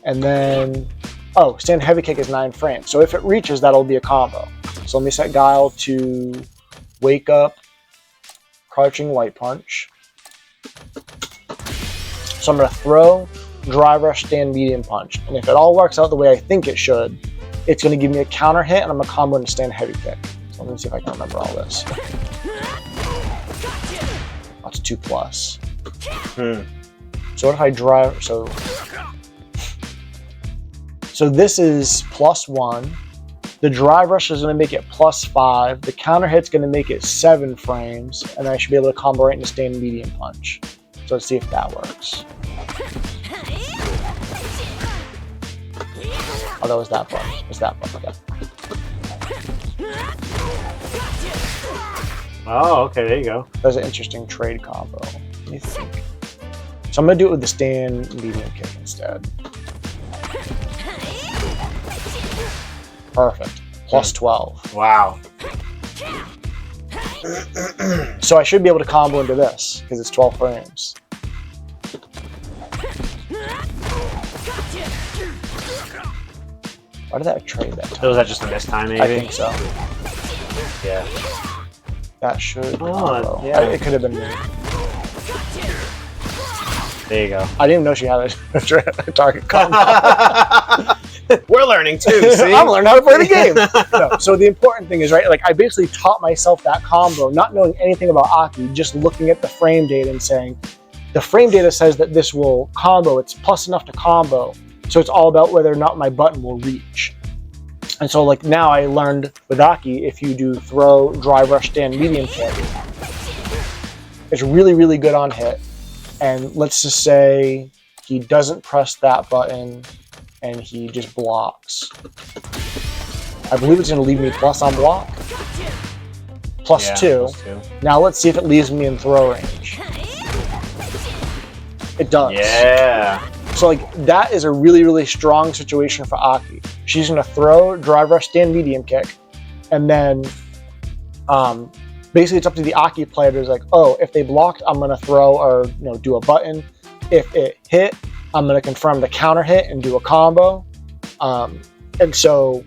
And then, oh, stand heavy kick is 9 frames. So if it reaches, that'll be a combo. So let me set Guile to wake up, crouching light punch. So I'm going to throw, drive rush, stand medium punch. And if it all works out the way I think it should, it's going to give me a counter hit and I'm going to combo into stand heavy kick. So let me see if I can remember all this. That's 2+. So what if I drive, so this is +1. The drive rush is going to make it +5. The counter hit's going to make it 7 frames, and I should be able to combo right into stand medium punch. So let's see if that works. Oh, that was that button. It's that button. Okay. Oh, okay, there you go. That's an interesting trade combo. Let me think. So I'm going to do it with the stand medium kick instead. Perfect. +12. Wow. So I should be able to combo into this because it's 12 frames. Why did that trade that time? So was that just a miss time, maybe? I think so. Yeah. That should. Oh, yeah. It could have been me. There you go. I didn't even know she had a target combo. We're learning too, see? I'm learning how to play the game. No, so the important thing is, right, like I basically taught myself that combo, not knowing anything about Aki, just looking at the frame data and saying, the frame data says that this will combo, it's plus enough to combo. So it's all about whether or not my button will reach. And so like now I learned with Aki, if you do throw, drive rush, stand, medium kick, it's really, really good on hit. And let's just say he doesn't press that button and he just blocks. I believe it's going to leave me plus on block. Plus two. Now let's see if it leaves me in throw range. It does. Yeah. So like that is a really, really strong situation for Aki. She's going to throw, drive rush, stand medium kick, and then basically it's up to the Aki player to like, oh, if they blocked, I'm going to throw or do a button. If it hit, I'm going to confirm the counter hit and do a combo. And so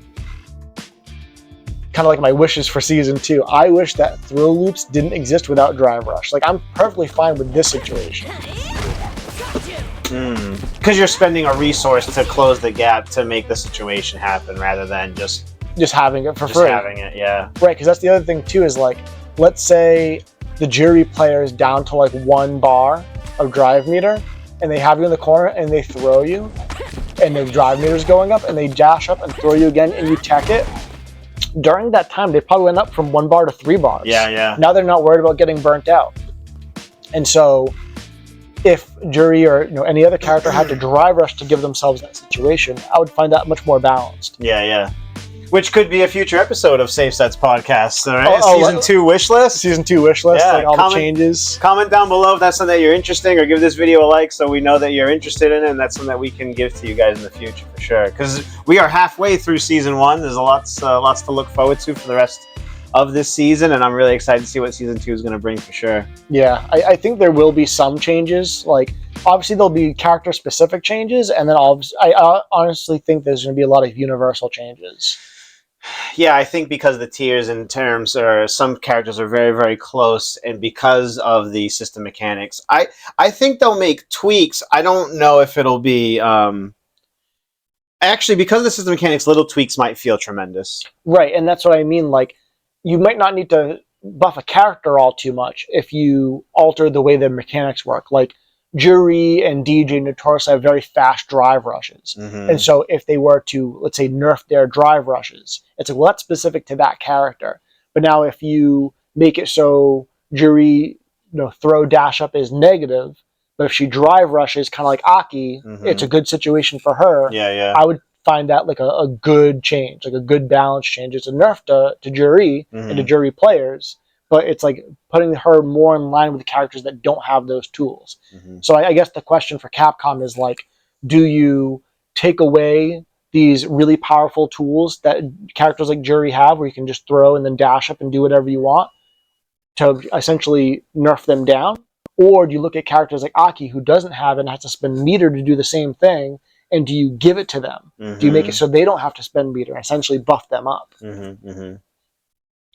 kind of like my wishes for season 2, I wish that throw loops didn't exist without drive rush. Like I'm perfectly fine with this situation. Because you're spending a resource to close the gap to make the situation happen rather than just having it for free. Just having it, yeah. Right, because that's the other thing too is like, let's say the jury player is down to like 1 bar of drive meter and they have you in the corner and they throw you and the drive meter is going up and they dash up and throw you again and you tech it. During that time, they probably went up from 1 bar to 3 bars. Yeah. Now they're not worried about getting burnt out. And so if jury or any other character had to drive rush to give themselves that situation, I would find that much more balanced. Yeah. Which could be a future episode of Safe Sets Podcast. All right? Season 2 wish list. Season 2 wish list, Yeah, like all the changes. Comment down below if that's something that you're interested in, or give this video a like so we know that you're interested in it, and that's something that we can give to you guys in the future for sure. Because we are halfway through season 1. There's lots to look forward to for the rest of this season, and I'm really excited to see what season 2 is going to bring for sure. Yeah, I think there will be some changes. Like, obviously there'll be character-specific changes, and then I honestly think there's going to be a lot of universal changes. Yeah, I think because the tiers in terms are some characters are very, very close, and because of the system mechanics, I think they'll make tweaks. I don't know if it'll be actually, because of the system mechanics, little tweaks might feel tremendous. Right, and that's what I mean. Like, you might not need to buff a character all too much if you alter the way the mechanics work. Like, Jury and DJ notoriously have very fast drive rushes. Mm-hmm. And so if they were to, let's say, nerf their drive rushes, it's like, well, that's specific to that character. But now if you make it so Jury, throw dash up is negative, but if she drive rushes kind of like Aki, it's a good situation for her. Yeah. I would find that like a good change, like a good balance change. It's a nerf to Jury and to Jury players, but it's like putting her more in line with the characters that don't have those tools. So I guess the question for Capcom is like, do you take away these really powerful tools that characters like Jury have, where you can just throw and then dash up and do whatever you want, to essentially nerf them down? Or do you look at characters like Aki, who doesn't have it and has to spend meter to do the same thing, and do you give it to them? Do you make it so they don't have to spend meter and essentially buff them up? And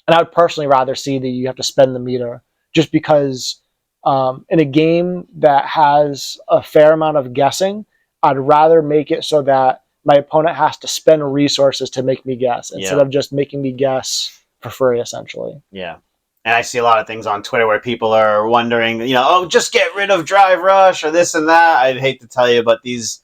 I would personally rather see that you have to spend the meter, just because in a game that has a fair amount of guessing, I'd rather make it so that my opponent has to spend resources to make me guess, instead of just making me guess for free, essentially. Yeah. And I see a lot of things on Twitter where people are wondering, oh, just get rid of drive rush or this and that. I'd hate to tell you, but these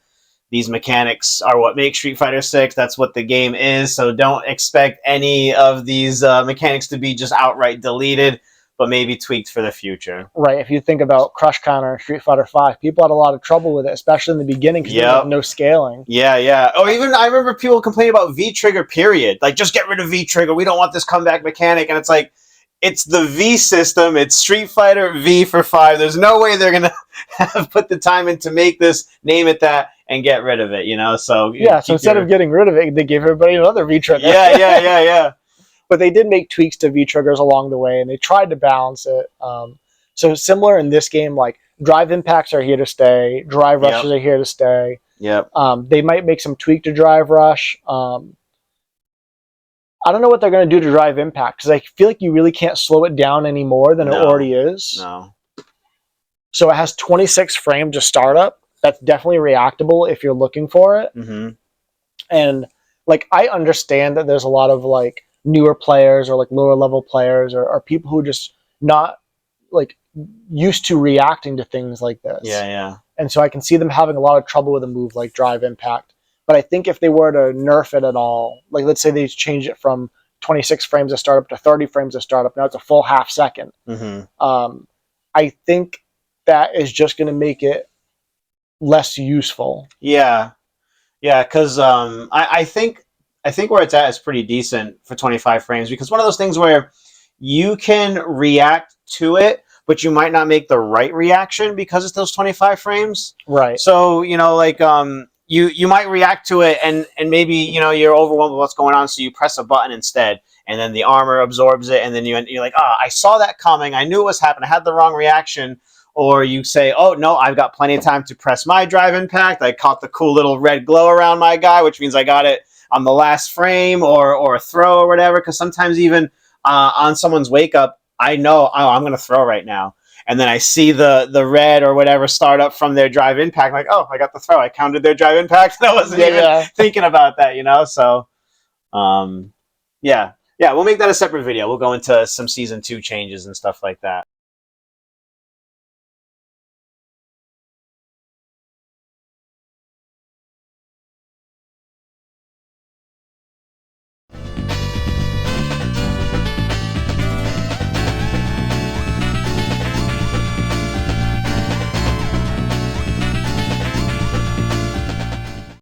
mechanics are what make Street Fighter 6. That's what the game is. So don't expect any of these mechanics to be just outright deleted, but maybe tweaked for the future. Right. If you think about Crush Counter and Street Fighter 5, people had a lot of trouble with it, especially in the beginning, because there was no scaling. Yeah. Or even I remember people complaining about V-Trigger, period. Like, just get rid of V-Trigger. We don't want this comeback mechanic. And it's like, it's the V system. It's Street Fighter V for 5. There's no way they're going to have put the time in to make this, name it that, and get rid of it, So so instead of getting rid of it, they gave everybody another V-Trigger. Yeah. But they did make tweaks to V-Triggers along the way, and they tried to balance it. So similar in this game, like, drive impacts are here to stay. Drive rushes are here to stay. Yep. They might make some tweak to drive rush. I don't know what they're going to do to drive impact, because I feel like you really can't slow it down any more than it already is. No. So it has 26 frames to start up. That's definitely reactable if you're looking for it. And like, I understand that there's a lot of like newer players or like lower level players or people who are just not like used to reacting to things like this. Yeah. And so I can see them having a lot of trouble with a move like drive impact. But I think if they were to nerf it at all, like let's say they change it from 26 frames of startup to 30 frames of startup, now it's a full half second. I think that is just going to make it less useful. Yeah. Yeah, because I think where it's at is pretty decent for 25 frames because one of those things where you can react to it, but you might not make the right reaction because it's those 25 frames. Right. So like you might react to it and maybe you're overwhelmed with what's going on, so you press a button instead, and then the armor absorbs it, and then you're like, I saw that coming, I knew it was happening, I had the wrong reaction. Or you say, oh, no, I've got plenty of time to press my drive impact. I caught the cool little red glow around my guy, which means I got it on the last frame or a throw or whatever. Because sometimes even on someone's wake up, I know, I'm going to throw right now. And then I see the red or whatever start up from their drive impact. I'm like, oh, I got the throw. I counted their drive impact. And I wasn't even thinking about that, So, yeah. Yeah, we'll make that a separate video. We'll go into some season 2 changes and stuff like that.